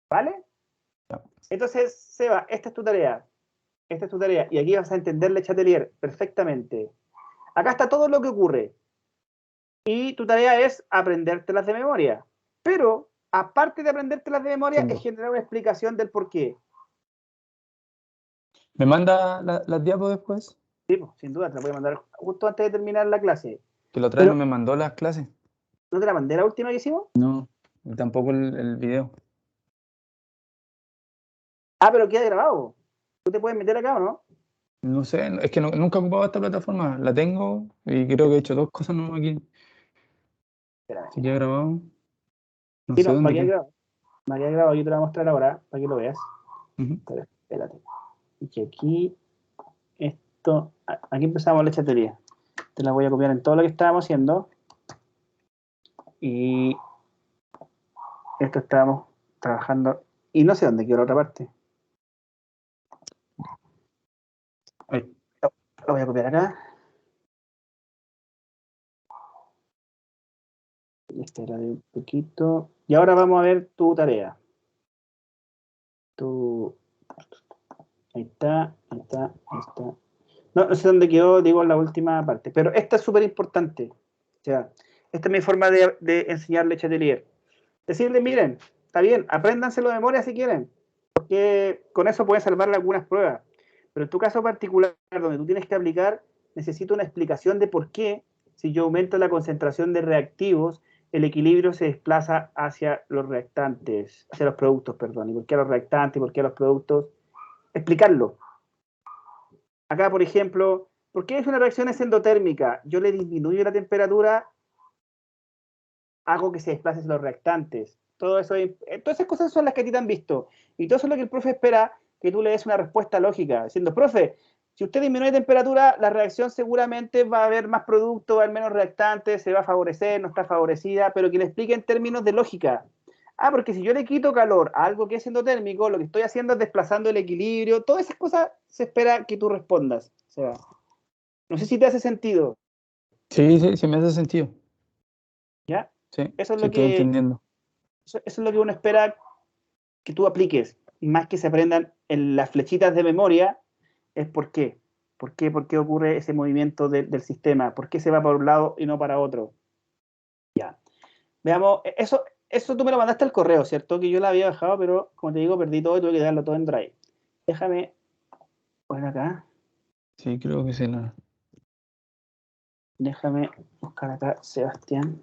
¿Vale? Ya. Entonces, Seba, esta es tu tarea. Esta es tu tarea. Y aquí vas a entender Le Chatelier perfectamente. Acá está todo lo que ocurre. Y tu tarea es aprendértelas de memoria. Pero, aparte de aprendértelas de memoria, es generar una explicación del por qué. ¿Me manda las diapos después? Sí, pues, sin duda, te la voy a mandar justo antes de terminar la clase. Que la otra vez Pero, no me mandó las clases. ¿no te la mandé la última que hicimos? No. Y tampoco el video. Ah, pero queda grabado. ¿Tú te puedes meter acá o no? No sé, es que nunca he ocupado esta plataforma. La tengo y creo que he hecho dos cosas nuevas aquí. Espérame. Si queda grabado, no Sí, sé no, va a dónde quedar queda. grabado. Va a quedar grabado. Yo te la voy a mostrar ahora para que lo veas. Ujú. Espérate. Y que aquí, esto, aquí empezamos la chatería. Te la voy a copiar en todo lo que estábamos haciendo. Y esto estábamos trabajando. Y no sé dónde quedó la otra parte. Ahí. Lo voy a copiar acá. Este era de un poquito. Y ahora vamos a ver tu tarea. Ahí está. No sé dónde quedó, digo, la última parte. Pero esta es súper importante. O sea, esta es mi forma de enseñarle Chatelier. Decirle, miren, está bien, apréndanselo de memoria si quieren. Porque con eso pueden salvarle algunas pruebas. Pero en tu caso particular, donde tú tienes que aplicar, necesito una explicación de por qué, si yo aumento la concentración de reactivos, el equilibrio se desplaza hacia los reactantes, hacia los productos, perdón. ¿Y por qué a los reactantes? ¿Y por qué a los productos? Explicarlo. Acá, por ejemplo, ¿por qué es una reacción endotérmica? Yo le disminuyo la temperatura, hago que se desplacen los reactantes. Todo eso, todas esas cosas son las que a ti te han visto. Y todo eso es lo que el profe espera que tú le des una respuesta lógica, diciendo, profe, si usted disminuye temperatura, la reacción seguramente va a haber más producto, va a haber menos reactantes, se va a favorecer, no está favorecida, pero que le explique en términos de lógica. Ah, porque si yo le quito calor a algo que es endotérmico, lo que estoy haciendo es desplazando el equilibrio. Todas esas cosas se espera que tú respondas. O sea, no sé si te hace sentido, Sí, sí, sí me hace sentido. ¿ya? Sí, Eso es sí lo estoy que, entendiendo. eso es lo que uno espera que tú apliques, más que se aprendan en las flechitas de memoria, es por qué. ¿Por qué ocurre ese movimiento del sistema? ¿Por qué se va para un lado y no para otro? Ya. Veamos, eso tú me lo mandaste al correo, ¿cierto? Que yo la había bajado, pero como te digo, perdí todo y tuve que darlo todo en Drive. Déjame poner acá. Sí, creo que sí. Déjame buscar acá, Sebastián.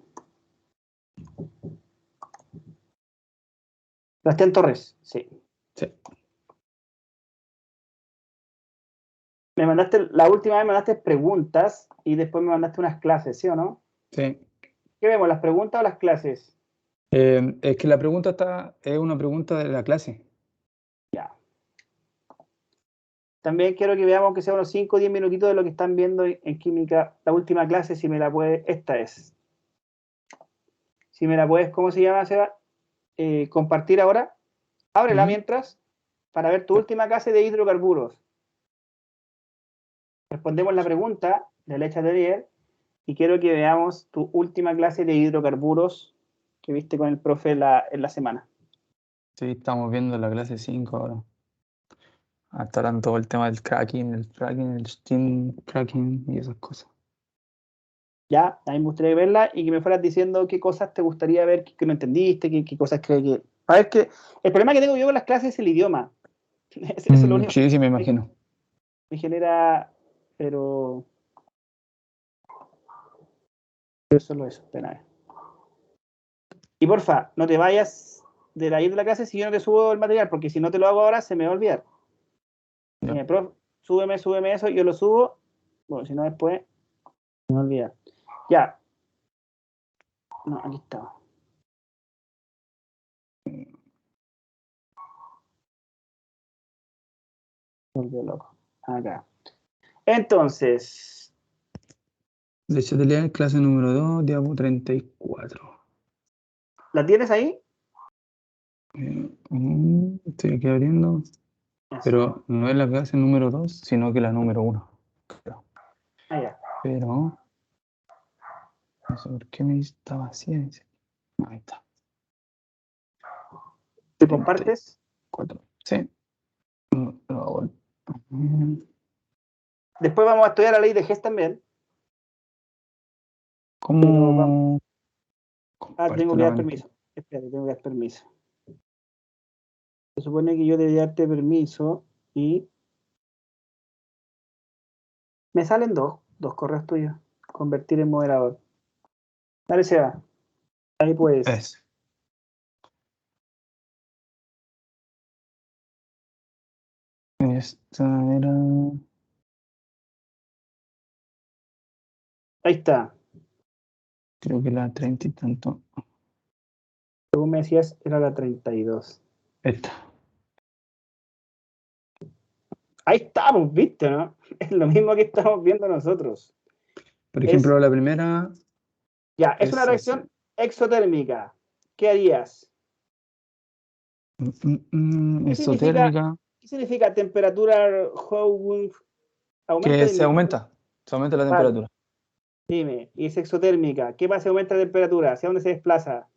Sebastián Torres, sí. Sí, Me mandaste, la última vez me mandaste preguntas y después me mandaste unas clases, ¿sí o no? sí. ¿Qué vemos, las preguntas o las clases? Es que la pregunta es una pregunta de la clase. Ya. También quiero que veamos que sea unos 5 o 10 minutitos de lo que están viendo en química, la última clase, si me la puedes, esta es. Si me la puedes, ¿cómo se llama, Seba? Compartir ahora. Ábrela Ujú. mientras, para ver tu última clase de hidrocarburos. Respondemos la pregunta de la hecha de ayer y quiero que veamos tu última clase de hidrocarburos que viste con el profe en la semana. Sí, estamos viendo la clase 5 ahora. Hasta ahora todo el tema del cracking, el fracking, el steam cracking y esas cosas. Ya, a mí me gustaría verla y que me fueras diciendo qué cosas te gustaría ver que no entendiste, qué cosas crees que... A ver, que el problema que tengo yo con las clases es el idioma. Eso es lo único Sí, sí, me que imagino. me genera, pero solo eso, pena. Y porfa, no te vayas de la ir de la clase si yo no te subo el material, porque si no te lo hago ahora se me va a olvidar. Ya. Prof, súbeme eso, yo lo subo. Bueno, si no después se me olvida. Ya, no, aquí está. Me volvió loco. Acá. Entonces, De Chatelier, clase número 2 diapo 34. ¿la tienes ahí? Estoy aquí abriendo, Eso. pero no es la clase número 2 sino que la número 1. Ah, ya. Pero, no sé por qué me está vacía. Dice. Ahí está, ¿Te treinta y compartes? cuatro Sí. Mm, Después vamos a estudiar la ley de Hess también, pero vamos. ¿Cómo Ah, tengo comparte que la dar pantalla? permiso. Espérate, tengo que dar permiso. Se supone que yo debería darte permiso y me salen dos correos tuyos. Convertir en moderador. Dale, Seba. Ahí pues. Es. Esta era. Ahí está. Creo que la 30 y tanto. Según me decías, era la 32. Esta. Ahí estamos, ¿viste, no? Es lo mismo que estamos viendo nosotros. Por Es, ejemplo, la primera ya, es una es así. reacción exotérmica. ¿Qué harías? ¿Qué significa, Isotérmica, qué significa temperatura Howing? ¿Aumenta o que se disminuye? aumenta. Se aumenta la Vale, temperatura. dime. Y es exotérmica. ¿Qué pasa si aumenta la temperatura? ¿Hacia dónde se desplaza?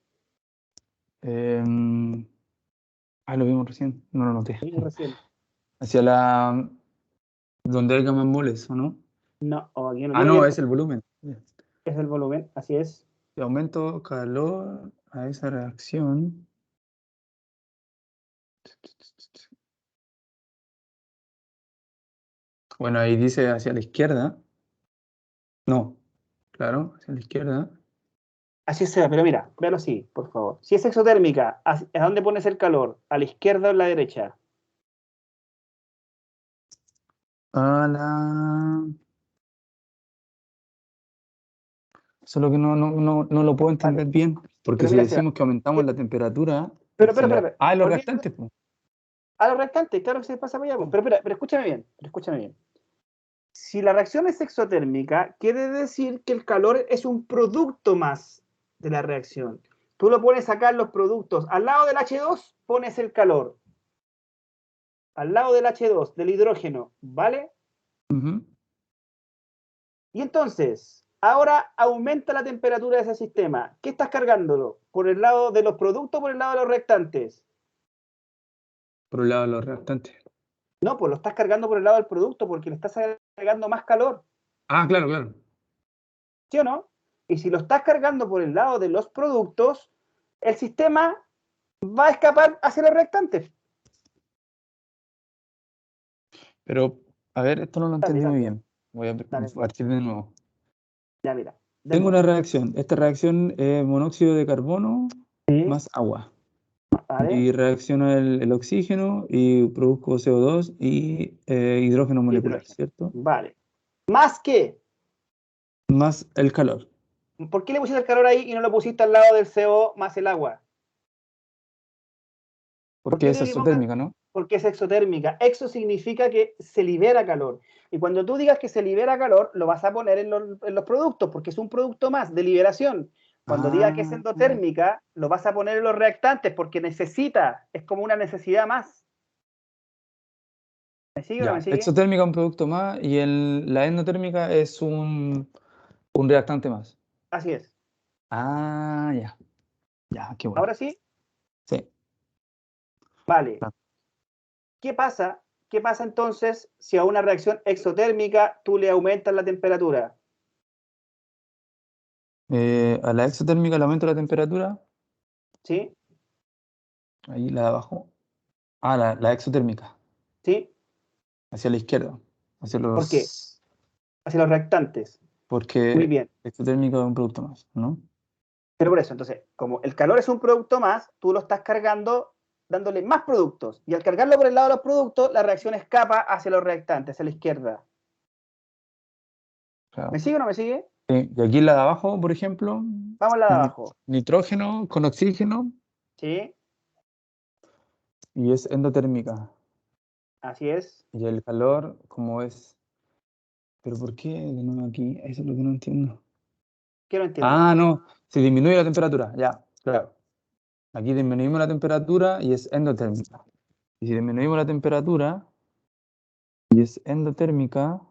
Em, lo vimos recién. No lo noté. Lo vimos recién. Hacia la. Donde hay más moles, ¿o no? No, o aquí no Ah, tiene que no, ver es el volumen. es el volumen, así es. Si aumento calor a esa reacción. Bueno, ahí dice hacia la izquierda. No, claro, hacia la izquierda. Así se va, pero mira, véalo así, por favor. Si es exotérmica, ¿a dónde pones el calor? ¿A la izquierda o a la derecha? A la... Solo que no lo puedo entender Vale. bien, porque Pero si mira, Seba, decimos que aumentamos la temperatura, pero, espera. Ah, los ¿Por qué? reactantes, pues. A los reactantes, claro que se pasa para allá. Pero espera, pero escúchame bien. Si la reacción es exotérmica, quiere decir que el calor es un producto más de la reacción. Tú lo pones acá en los productos. Al lado del H2 pones el calor. Al lado del H2, del hidrógeno, ¿vale? Ujú. Y entonces, ahora aumenta la temperatura de ese sistema. ¿Qué estás cargándolo? ¿Por el lado de los productos o por el lado de los reactantes? Por un lado, los reactantes. No, pues lo estás cargando por el lado del producto porque le estás agregando más calor. Ah, claro, claro. ¿Sí o no? Y si lo estás cargando por el lado de los productos, el sistema va a escapar hacia los reactantes. Pero, a ver, esto no lo entendí muy Dale, bien. Voy a dale, partir de nuevo. ya mira, de Tengo una nuevo. reacción. Esta reacción es monóxido de carbono Sí, más agua. vale, Y reacciona el oxígeno y produzco CO2 y hidrógeno molecular, hidrógeno. ¿cierto? Vale. ¿Más qué? Más el calor. ¿Por qué le pusiste el calor ahí y no lo pusiste al lado del CO más el agua? ¿Por Porque qué es quiero que pongas? exotérmica, ¿no? Porque es exotérmica. Exo significa que se libera calor. Y cuando tú digas que se libera calor, lo vas a poner en los productos, porque es un producto más de liberación. Cuando diga que es Ah, endotérmica, lo vas a poner en los reactantes, porque necesita, es como una necesidad más. ¿Me sigue o no me ya. sigue? Exotérmica un producto más y la endotérmica es un reactante más. Así es. Ah, ya. Ya, qué bueno. Ahora sí, Sí. vale. Claro. ¿Qué pasa? ¿Qué pasa entonces si a una reacción exotérmica tú le aumentas la temperatura? A la exotérmica le aumento la temperatura. ¿Sí? Ahí la de abajo. Ah, la exotérmica. ¿Sí? Hacia la izquierda. Hacia ¿Por qué? los... Hacia los reactantes. Muy Porque bien. exotérmica es un producto más, ¿no? Pero por eso, entonces, como el calor es un producto más, tú lo estás cargando dándole más productos. Y al cargarlo por el lado de los productos, la reacción escapa hacia los reactantes, hacia la izquierda. ¿Me Claro. sigue o no me sigue? Sí, y aquí la de abajo, por ejemplo, Vamos a la de abajo. nitrógeno con oxígeno ¿Sí? y es endotérmica. Así es. Y el calor, como es. ¿Pero por qué de nuevo aquí? Eso es lo que no entiendo. ¿Qué no entiendes? Ah, no, se disminuye la temperatura, ya, claro. Aquí disminuimos la temperatura y es endotérmica. Y si disminuimos la temperatura y es endotérmica,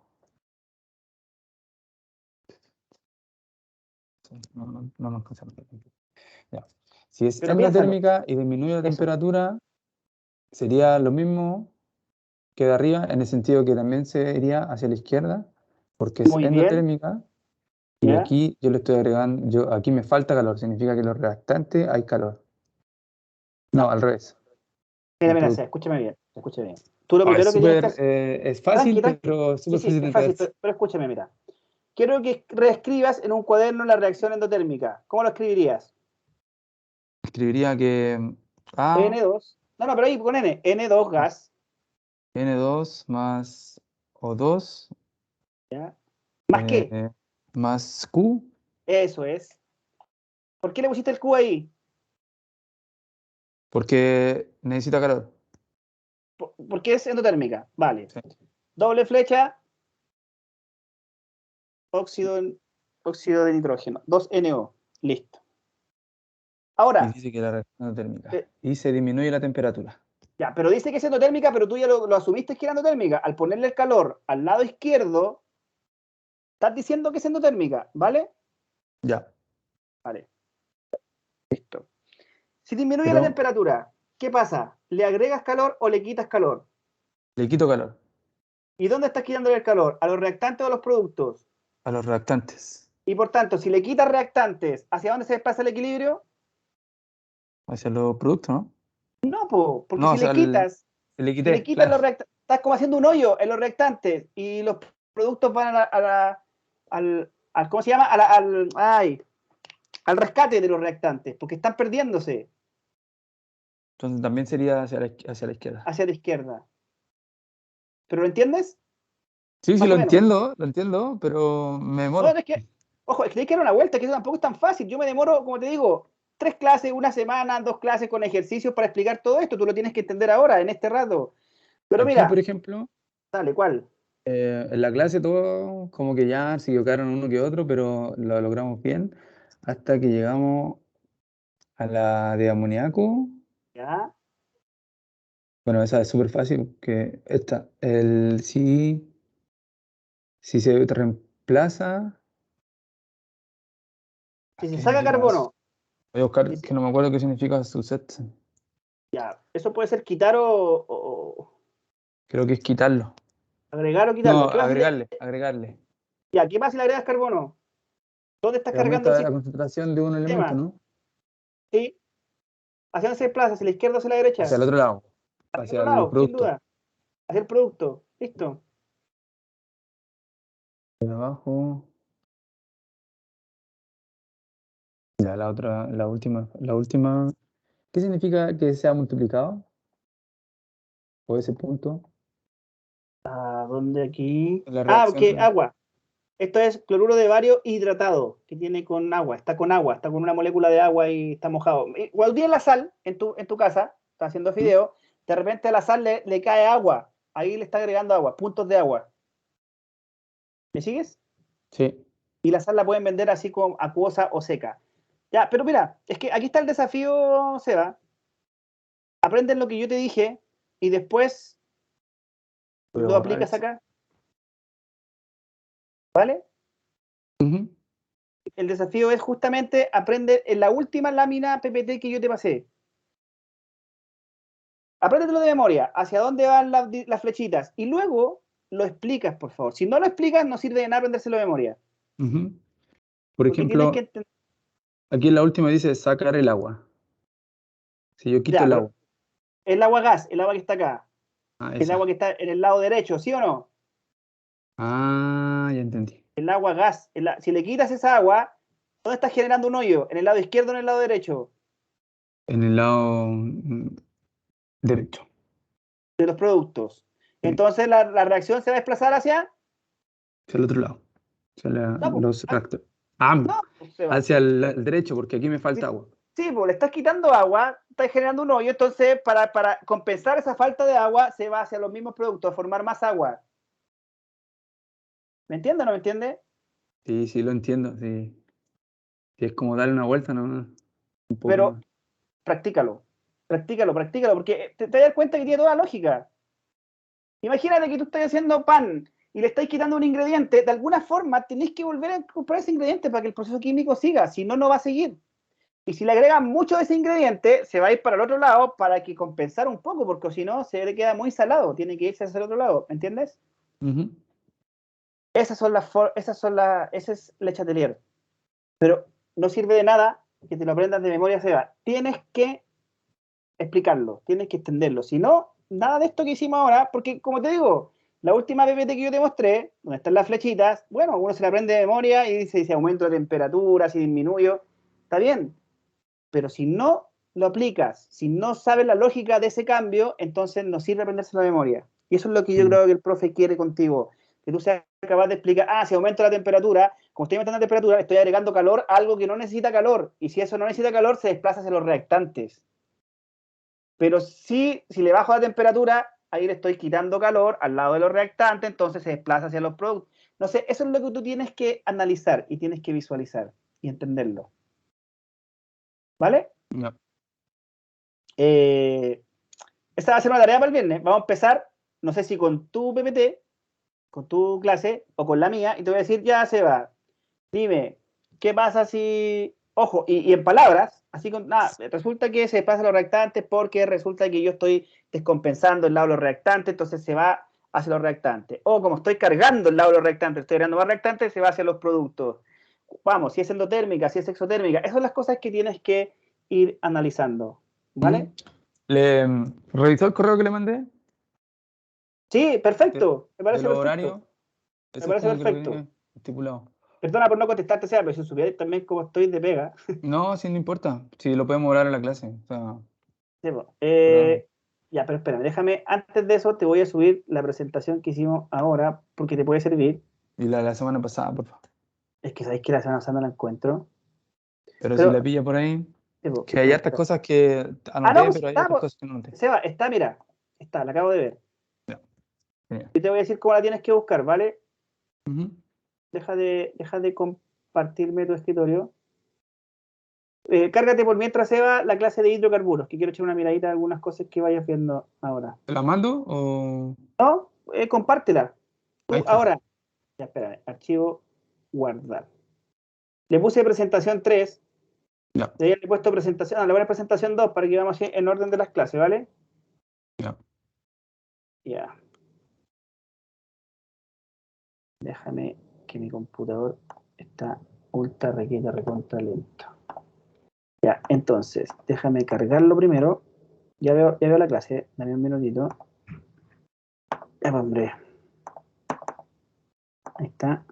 no me alcanza a ver. Ya. Si es Pero piénsalo. endotérmica y disminuye la Eso. temperatura, sería lo mismo que de arriba, en el sentido que también se iría hacia la izquierda, porque es Muy bien. endotérmica, y ¿Ya? aquí yo le estoy agregando, aquí me falta calor, significa que los reactantes hay calor. No, No. al revés. Mira, El mira, producto. escúchame bien. Escúchame bien. Tú lo Es primero que tienes que súper, hacer. es Tranqui, fácil, tranqui. pero Sí, súper sí, fácil de es fácil, entenderse. pero escúchame, mira. Quiero que reescribas en un cuaderno la reacción endotérmica. ¿Cómo lo escribirías? Escribiría que A N2. No, no, pero ahí con N. N2 gas. N2 más O2 ¿Ya? ¿Más qué? más Q, Eso es. ¿Por qué le pusiste el Q ahí? porque necesita calor. Porque es endotérmica. Vale. Sí. Doble flecha, óxido, óxido de nitrógeno. 2NO. Listo. Y Ahora, dice que la reacción térmica. eh, Y se disminuye la temperatura. ya, pero dice que es endotérmica, pero tú ya lo asumiste que era endotérmica. Al ponerle el calor al lado izquierdo, estás diciendo que es endotérmica, ¿vale? Ya. Vale, listo. Si disminuye la Pero temperatura, ¿qué pasa? ¿Le agregas calor o le quitas calor? le quito calor ¿Y dónde estás quitándole el calor? ¿A los reactantes o a los productos? a los reactantes Y por tanto, si le quitas reactantes, ¿hacia dónde se desplaza el equilibrio? hacia los productos, ¿no? No, porque No, o sea, si le le quitas quité, los claro. reactantes, estás como haciendo un hoyo en los reactantes y los productos van al ¿cómo se llama? Al rescate de los reactantes, porque están perdiéndose Entonces también sería hacia la izquierda. hacia la izquierda. ¿Pero lo entiendes? Sí, sí, Más o menos. lo entiendo, pero me No, demoro. es que, ojo, es que hay que dar una vuelta, que eso tampoco es tan fácil. Yo me demoro, como te digo, 3 clases, una semana, 2 clases con ejercicios para explicar todo esto. Tú lo tienes que entender ahora, en este rato. Pero Aquí, por mira, ejemplo, dale, ¿cuál? en la clase todo como que ya se equivocaron uno que otro, pero lo logramos bien hasta que llegamos a la de amoníaco. Ya. Bueno, esa es súper fácil, que esta, si se reemplaza, Si se ¿qué saca significa eso? carbono, Voy a si buscar, se- que no me acuerdo qué significa su set. ya, eso puede ser quitar o Creo que es quitarlo. agregar o quitarlo. No, ¿Qué pasa si le, agregarle. ya, ¿qué pasa si le agregas carbono? ¿Dónde estás Que cargando el aumenta la concentración de un elemento, sistema? ¿no? ¿Sí? ¿Hacia dónde se desplaza? ¿Hacia la izquierda o hacia la Hacia derecha? el otro lado, Hacia el hacia otro el lado, sin producto. duda. Hacia el producto. Listo. De abajo. Ya, la última. ¿Qué significa que sea multiplicado? O ese punto. ¿A dónde aquí? La Ah, ok, reacción. agua. Esto es cloruro de bario hidratado, que tiene con agua, está con una molécula de agua y está mojado. Cuando tienes la sal en tu casa, estás haciendo ¿Mm? fideo, de repente a la sal le cae agua, ahí le está agregando agua, puntos de agua. ¿Me sigues? Sí. Y la sal la pueden vender así como acuosa o seca. Ya, pero mira, es que aquí está el desafío, Seba. Aprendes lo que yo te dije y después Voy a lo borrar aplicas esto. acá, ¿vale? Ujú. El desafío es justamente aprender en la última lámina PPT que yo te pasé. Apréndetelo de memoria, hacia dónde van las flechitas, y luego lo explicas, por favor. Si no lo explicas, no sirve de nada aprendérselo de memoria, Ujú. Por porque tienes que ejemplo, entender, aquí en la última dice sacar el agua. Si yo quito ya, el pero agua. el agua gas, el agua que está acá, Ah, el agua esa. que está en el lado derecho, ¿sí o no? Ah, ya entendí. El agua gas, si le quitas esa agua, ¿dónde estás generando un hoyo? ¿En el lado izquierdo o en el lado derecho? En el lado derecho. De los productos. Sí. Entonces la reacción se va a desplazar hacia... Hacia el otro lado. Hacia No, pues, los reactores. Ah, no, pues, Seba. hacia el derecho, porque aquí me falta agua. Sí, pues le estás quitando agua, estás generando un hoyo, entonces para compensar esa falta de agua se va hacia los mismos productos, a formar más agua. ¿Me entiendes o no me entiendes? Sí, sí, lo entiendo. Sí. Sí, es como darle una vuelta, ¿no? Un poco Pero más. practícalo, practícalo, porque te das cuenta que tiene toda la lógica. Imagínate que tú estás haciendo pan y le estáis quitando un ingrediente, de alguna forma tenéis que volver a comprar ese ingrediente para que el proceso químico siga, si no, no va a seguir. Y si le agregan mucho de ese ingrediente, se va a ir para el otro lado para que compensar un poco, porque si no, se le queda muy salado, tiene que irse hacia el otro lado, ¿me entiendes? Ujú. Ese es Le Chatelier. Pero no sirve de nada que te lo aprendas de memoria, Seba. Tienes que explicarlo, tienes que entenderlo. Si no, nada de esto que hicimos ahora, porque como te digo, la última PPT que yo te mostré, donde están las flechitas, bueno, uno se la aprende de memoria y dice si aumento de temperatura, si disminuyo, está bien. Pero si no lo aplicas, si no sabes la lógica de ese cambio, entonces no sirve aprenderse la memoria. Y eso es lo que yo Mm. creo que el profe quiere contigo. Que tú seas capaz de explicar, si aumento la temperatura, como estoy aumentando la temperatura, estoy agregando calor a algo que no necesita calor. Y si eso no necesita calor, se desplaza hacia los reactantes. Pero si le bajo la temperatura, ahí le estoy quitando calor al lado de los reactantes, entonces se desplaza hacia los productos. No sé, eso es lo que tú tienes que analizar y tienes que visualizar y entenderlo. ¿Vale? Ya. Eh, Esta va a ser una tarea para el viernes. Vamos a empezar, no sé si con tu PPT, con tu clase o con la mía, y te voy a decir, ya Seba, dime, ¿qué pasa si, ojo, y en palabras, así con, nada, resulta que se pasa los reactantes porque resulta que yo estoy descompensando el lado de los reactantes, entonces se va hacia los reactantes. O como estoy cargando el lado de los reactantes, estoy agregando más reactantes, se va hacia los productos. Vamos, si es endotérmica, si es exotérmica, esas son las cosas que tienes que ir analizando, Mm. ¿vale? ¿Le revisó el correo que le mandé? Sí, de, perfecto. Me de parece los perfecto. horarios. Me Eso es parece como que lo que perfecto. tiene estipulado. Perdona por no contestarte, sea, pero si supierais también cómo estoy de pega. No, sí, no importa. Sí, lo podemos hablar en la clase. O sea, Sí, po. ¿verdad? Ya, pero espérame, déjame, antes de eso te voy a subir la presentación que hicimos ahora, porque te puede servir. Y la semana pasada, por favor. Es que sabéis que la semana pasada no la encuentro. Pero si Pero, la pilla por ahí, sí, po, que hay hartas espera. cosas que Ah, no, anoté, pues pero hay está, otras pues. cosas que no anoté. Seba, está, mira. Está, la acabo de ver. Ya, genial. Yo te voy a decir cómo la tienes que buscar, ¿vale? Ujú. Deja de compartirme tu escritorio. Cárgate por mientras, Seba, la clase de hidrocarburos, que quiero echar una miradita a algunas cosas que vayas viendo ahora. ¿Te la mando o...? ¿No? Compártela. Ahí Tú está. ahora. Ya, espérame. Archivo, guardar. Le puse presentación 3. Ya, De ahí le he puesto presentación. Le voy a poner presentación 2 para que vamos en orden de las clases, ¿vale? ya. Ya. Déjame que mi computador está ultra requeta recontra lento. Ya, entonces, déjame cargarlo primero. Ya veo la clase. Dame un minutito. Ya, pues, hombre. Ahí está.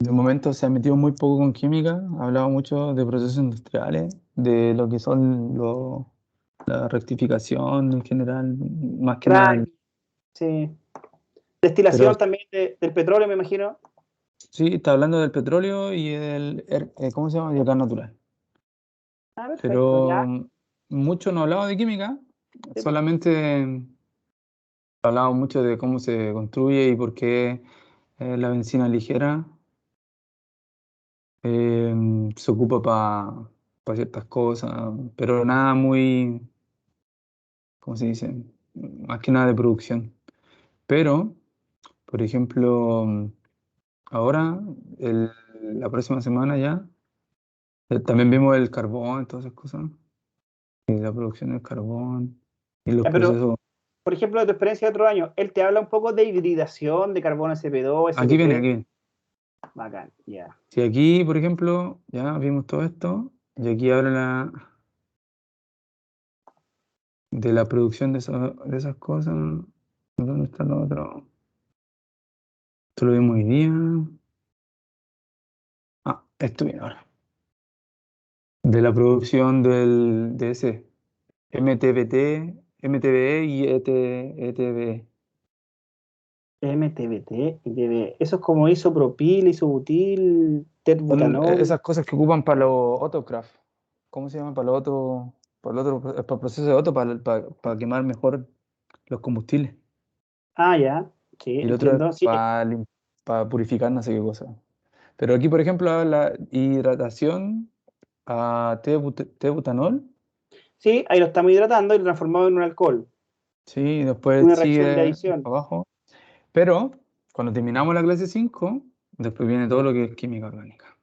De momento se ha metido muy poco con química, ha hablado mucho de procesos industriales, de lo que son la rectificación en general, más que nada. Crack, sí. Pero Destilación también del petróleo, me imagino. sí, está hablando del petróleo y ¿cómo se llama? Y el gas natural. Ah, perfecto, ya. Pero mucho no ha hablado de química, Sí, po. solamente ha hablado mucho de cómo se construye y por qué la benzina ligera eh, se ocupa para ciertas cosas, pero nada muy, ¿cómo se dice? Más que nada de producción. Pero, por ejemplo, ahora, la próxima semana ya, también vimos el carbón, todas esas cosas, y la producción del carbón y los Ya, pero, procesos. por ejemplo, de tu experiencia de otro año, él te habla un poco de hibridación, de carbono SP2, Aquí viene, SP3. aquí viene. Bacán, ya. Si aquí, por ejemplo, ya vimos todo esto, y aquí habla de la producción de esas cosas. ¿Dónde está lo otro? Esto lo vimos hoy día. Ah, esto viene ahora. De la producción de ese MTBT, MTBE y ETBE. MTBT y DB. Eso es como isopropil, isobutil, Son tetbutanol. esas cosas que ocupan para los autocraft. ¿Cómo se llama? Para el proceso de auto, para quemar mejor los combustibles. Ah, ya. Sí, Y el otro es entiendo. Sí, para purificar no sé qué cosa. Pero aquí, por ejemplo, habla hidratación a T-butanol. sí, ahí lo estamos hidratando y lo transformamos en un alcohol. Sí, después Una reacción de sigue adición. abajo. Pero cuando terminamos la clase 5 después viene todo lo que es química orgánica.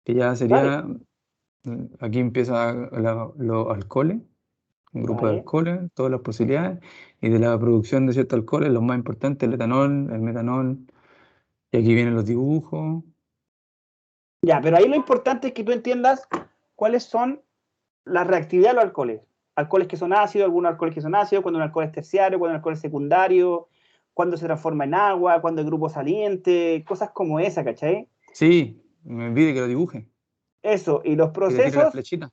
Que ya Vale, sería, aquí empieza los alcoholes, un grupo de vale. alcoholes, todas las posibilidades, y de la producción de ciertos alcoholes, los más importantes, el etanol, el metanol, y aquí vienen los dibujos. Ya, pero ahí lo importante es que tú entiendas cuáles son las reactividades de los alcoholes. Alcoholes que son ácidos, algunos alcoholes que son ácidos, cuando un alcohol es terciario, cuando un alcohol es secundario, cuando se transforma en agua, cuando el grupo saliente, cosas como esa, ¿cachai? Sí, me olvide que lo dibuje, Eso, y los que le tire la procesos, flechita.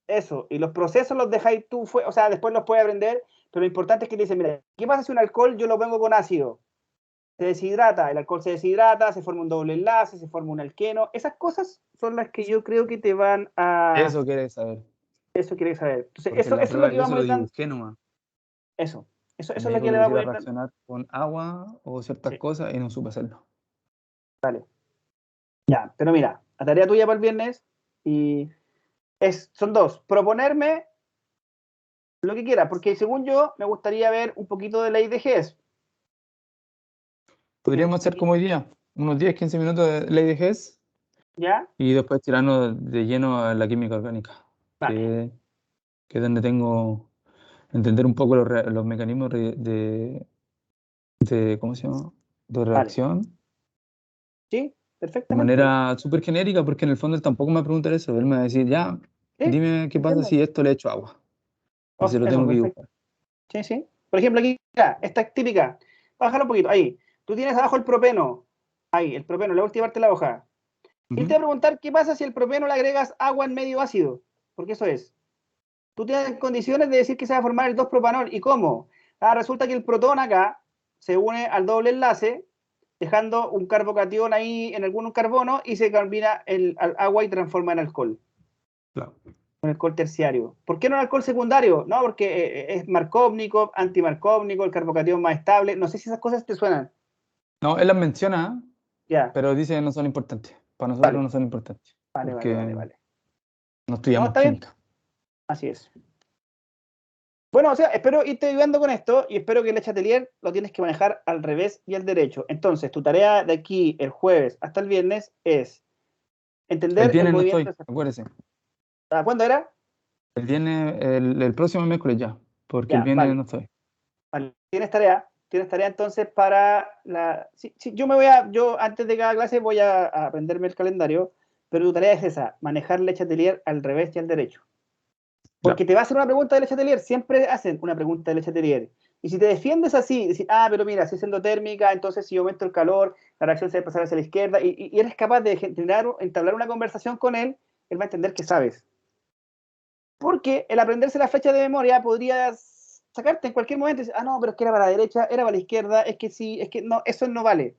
eso, y los procesos los dejáis tú, o sea, después los puedes aprender, pero lo importante es que te dicen, mira, ¿qué pasa si un alcohol yo lo pongo con ácido? Se deshidrata, el alcohol se deshidrata, se forma un doble enlace, se forma un alqueno. Esas cosas son las que yo creo que te van a... Eso quiere saber, Eso quieres saber. Entonces, porque eso, en la eso es lo prueba que yo se vamos a lo ir dando. dibujé nomás. Eso. Eso Y es me lo dijo que que le lo vamos a hiciera ir dando. reaccionar con agua o ciertas Sí, cosas y no supe hacerlo. vale. Ya, pero mira, la tarea tuya para el viernes y son dos. Proponerme lo que quiera, porque según yo me gustaría ver un poquito de la IDGs. Podríamos hacer como hoy día, unos 10 15 minutos de Ley de Hess ¿Ya? y después tirarnos de lleno a la química orgánica, Vale, que es donde tengo entender un poco los mecanismos ¿cómo se llama? De vale. reacción ¿Sí? de Perfectamente. manera súper genérica, porque en el fondo él tampoco me va a preguntar eso, él me va a decir, ya, ¿Sí? dime qué pasa Entiendo. si esto le echo agua. Oh, Ese lo eso, tengo que perfecto. dibujar. Sí, sí. Por ejemplo, aquí, mira, esta es típica. Bájalo un poquito, ahí. Tú tienes abajo el propeno. Ahí, el propeno, la última parte de la hoja. Y te va a preguntar qué pasa si el propeno le agregas agua en medio ácido. Porque eso es. Tú tienes condiciones de decir que se va a formar el 2-propanol. ¿Y cómo? Resulta que el protón acá se une al doble enlace, dejando un carbocatión ahí en algún carbono y se combina el agua y transforma en alcohol. Claro. Un alcohol terciario. ¿Por qué no el alcohol secundario? No, porque es marcóvnico, antimarcóvnico, el carbocatión más estable. No sé si esas cosas te suenan. No, él las menciona, Ya, pero dice que no son importantes. Para nosotros vale, no son importantes, vale, vale, vale, porque vale. no No, estudiamos está bien. química. Así es. Bueno, o sea, espero irte ayudando con esto y espero que el Chatelier lo tienes que manejar al revés y al derecho. Entonces, tu tarea de aquí el jueves hasta el viernes es El entender el viernes no movimiento. estoy, acuérdese. ¿Cuándo era? El viernes, el próximo miércoles ya, porque el Ya, viernes vale. no estoy. Vale. Tienes tarea entonces para la. Sí, sí, yo antes de cada clase voy a aprenderme el calendario, pero tu tarea es esa, manejar el Chatelier al revés y al derecho. Ya. Porque te va a hacer una pregunta del Chatelier, siempre hacen una pregunta del Chatelier. Y si te defiendes así, decir, pero mira, si es endotérmica, entonces si yo aumento el calor, la reacción se va a pasar hacia la izquierda, y eres capaz de entablar una conversación con él va a entender que sabes. Porque el aprenderse la fecha de memoria podría sacarte en cualquier momento y decir, no, pero es que era para la derecha, era para la izquierda, es que sí, es que no, eso no vale.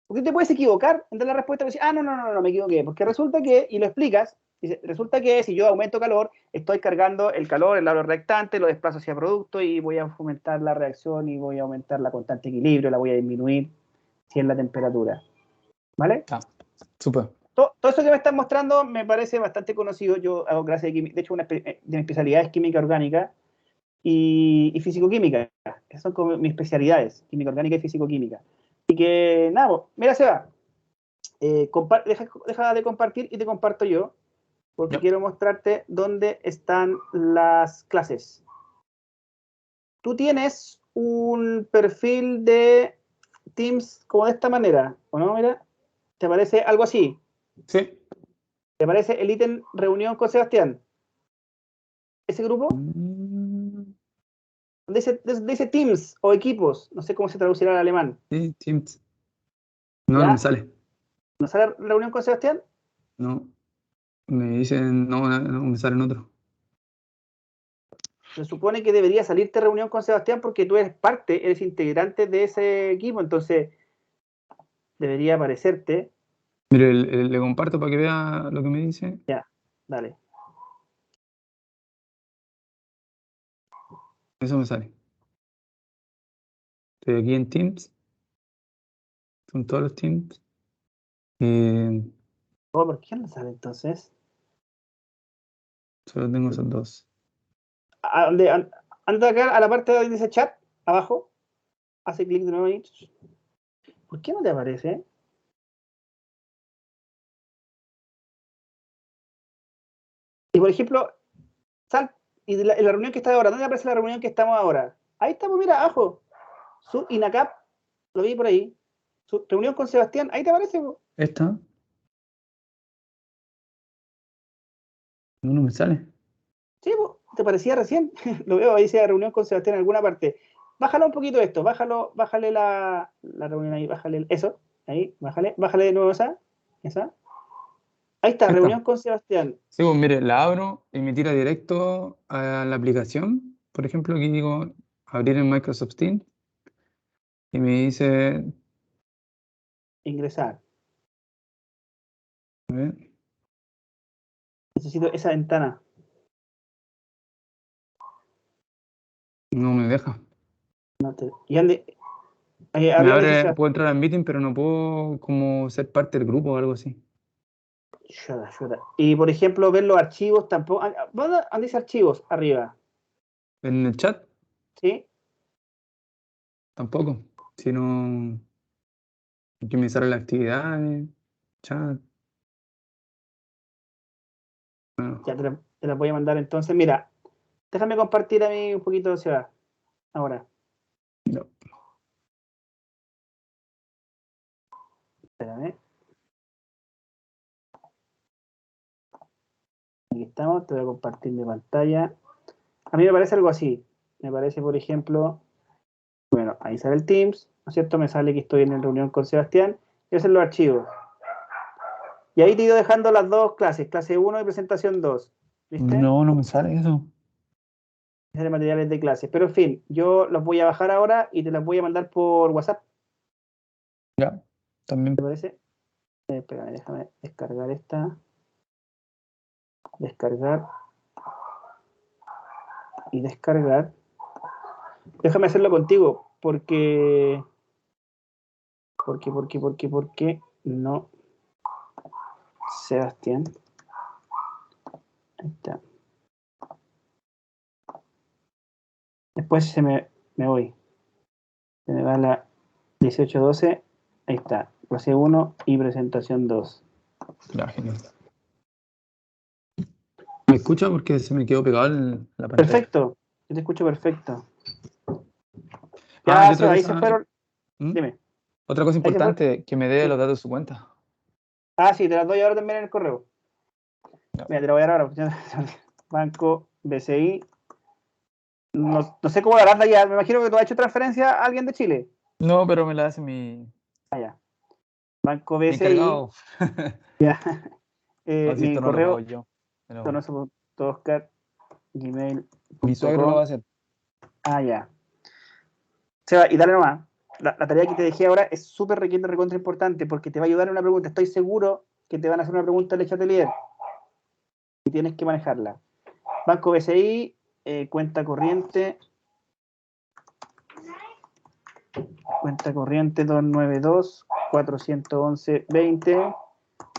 Porque te puedes equivocar en dar la respuesta y decir, no, me equivoqué. Porque resulta que, y lo explicas, dice, resulta que si yo aumento calor, estoy cargando el calor, el lado reactante, lo desplazo hacia producto y voy a fomentar la reacción y voy a aumentar la constante de equilibrio, la voy a disminuir si es la temperatura. ¿Vale? Ah, súper. Todo eso que me están mostrando me parece bastante conocido. Yo hago clase de química, de hecho, una de mis especialidades es química orgánica y fisicoquímica. Esas son como mis especialidades, química orgánica y fisicoquímica. Y que, nada, mira, Seba, deja de compartir y te comparto yo, porque Ya. quiero mostrarte dónde están las clases. Tú tienes un perfil de Teams como de esta manera, ¿o no? Mira, ¿te parece algo así? Sí. ¿Te parece el ítem reunión con Sebastián? ¿Ese grupo? Mm, Dice Teams o equipos, no sé cómo se traducirá al alemán. sí, Teams. No, no me ¿Ya? sale. ¿No sale reunión con Sebastián? No, me dicen, no, no me sale en otro. Se supone que debería salirte reunión con Sebastián porque tú eres parte, eres integrante de ese equipo, entonces debería aparecerte. Mire, le comparto para que vea lo que me dice. Ya, dale. Eso me sale. Estoy aquí en Teams. Son todos los Teams. Eh, ¿Por qué no sale entonces? solo tengo esos dos. Anda acá a la parte donde dice chat, abajo, hace clic de nuevo ahí. ¿Por qué no te aparece? Y por ejemplo, sal, y en la reunión que está ahora, ¿dónde aparece la reunión que estamos ahora? Ahí estamos, mira, abajo. Su INACAP, lo vi por ahí. Su reunión con Sebastián, ahí te aparece. ¿Esta? No, no me sale. Sí, te parecía recién. Lo veo ahí, dice reunión con Sebastián en alguna parte. Bájalo un poquito esto, bájale la reunión ahí, bájale eso, ahí, bájale de nuevo esa. Ahí está, Ahí está. reunión con Sebastián. Sí, pues mire, la abro y me tira directo a la aplicación. Por ejemplo, aquí digo abrir en Microsoft Teams y me dice, Ingresar. a ver, Necesito esa ventana. no me deja. No te- y ande, Me arriba dice abre, Sebastián. puedo entrar al meeting, pero no puedo como ser parte del grupo o algo así. Chuta. Y por ejemplo, ver los archivos tampoco. ¿Dónde dice archivos? Arriba. En el chat ¿Sí? tampoco, sino que me sale las actividades, chat. No, Ya te la voy a mandar entonces. Mira, déjame compartir a mí un poquito, Seba. Ahora. no. Espérame. Aquí estamos, te voy a compartir mi pantalla. A mí me parece algo así. Me parece, por ejemplo, bueno, ahí sale el Teams, ¿no es cierto? Me sale que estoy en reunión con Sebastián y hacen los archivos. Y ahí te he ido dejando las dos clases, clase 1 y presentación 2. ¿Viste? No, no me sale eso. De materiales de clase. Pero en fin, yo los voy a bajar ahora y te las voy a mandar por WhatsApp. Ya, también. ¿Te parece? Espérame, déjame descargar esta. Descargar y descargar. Déjame hacerlo contigo, porque no, Sebastián. Ahí está. Después me voy. Se me va la 18-12. Ahí está. Clase 1 y presentación 2. Ya, genial. ¿Me escucha? Porque se me quedó pegado en la pantalla. Perfecto. Yo te escucho perfecto. Ah, y Ya, otra Seba, ahí se cosa, fueron. ¿mm? Dime. Otra cosa Ahí se fueron. importante, que me dé Sí. los datos de su cuenta. Ah, sí, te las doy ahora también en el correo. Ya. Mira, te lo voy a dar ahora. Banco BCI. No, no sé cómo la harás allá. Me imagino que tú has hecho transferencia a alguien de Chile. No, pero me la hace mi Allá. Banco mi BCI. encargado. Ya. No, si Mi esto no lo pago correo, yo. Pero mi suegro lo va donoso.oscar@gmail.com. a hacer. Ah, ya. Seba, y dale nomás. La tarea que te dejé ahora es súper recontra importante porque te va a ayudar en una pregunta. Estoy seguro que te van a hacer una pregunta en el Chatelier y tienes que manejarla. Banco BCI, cuenta corriente 292-411-20,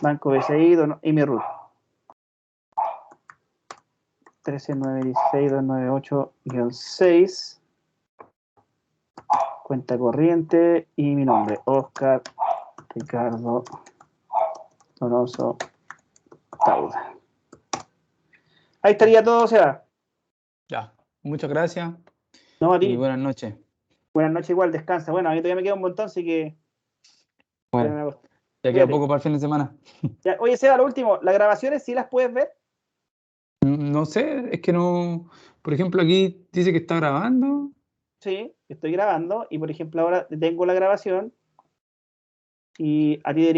Banco BCI y mi RUT 13916-298-6, cuenta corriente y mi nombre, Oscar Ricardo Donoso Tauda. Ahí estaría todo, Seba. Ya. Muchas gracias No, a y ti. buenas noches. Buenas noches igual, descansa. Bueno, a mí todavía me queda un montón, así que todavía Bueno, me acuesto. ya queda Cuídate. poco para el fin de semana. Ya, oye, Seba, lo último, ¿las grabaciones sí las puedes ver? No sé, es que no. Por ejemplo, aquí dice que está grabando. Sí, estoy grabando y por ejemplo ahora detengo la grabación y a ti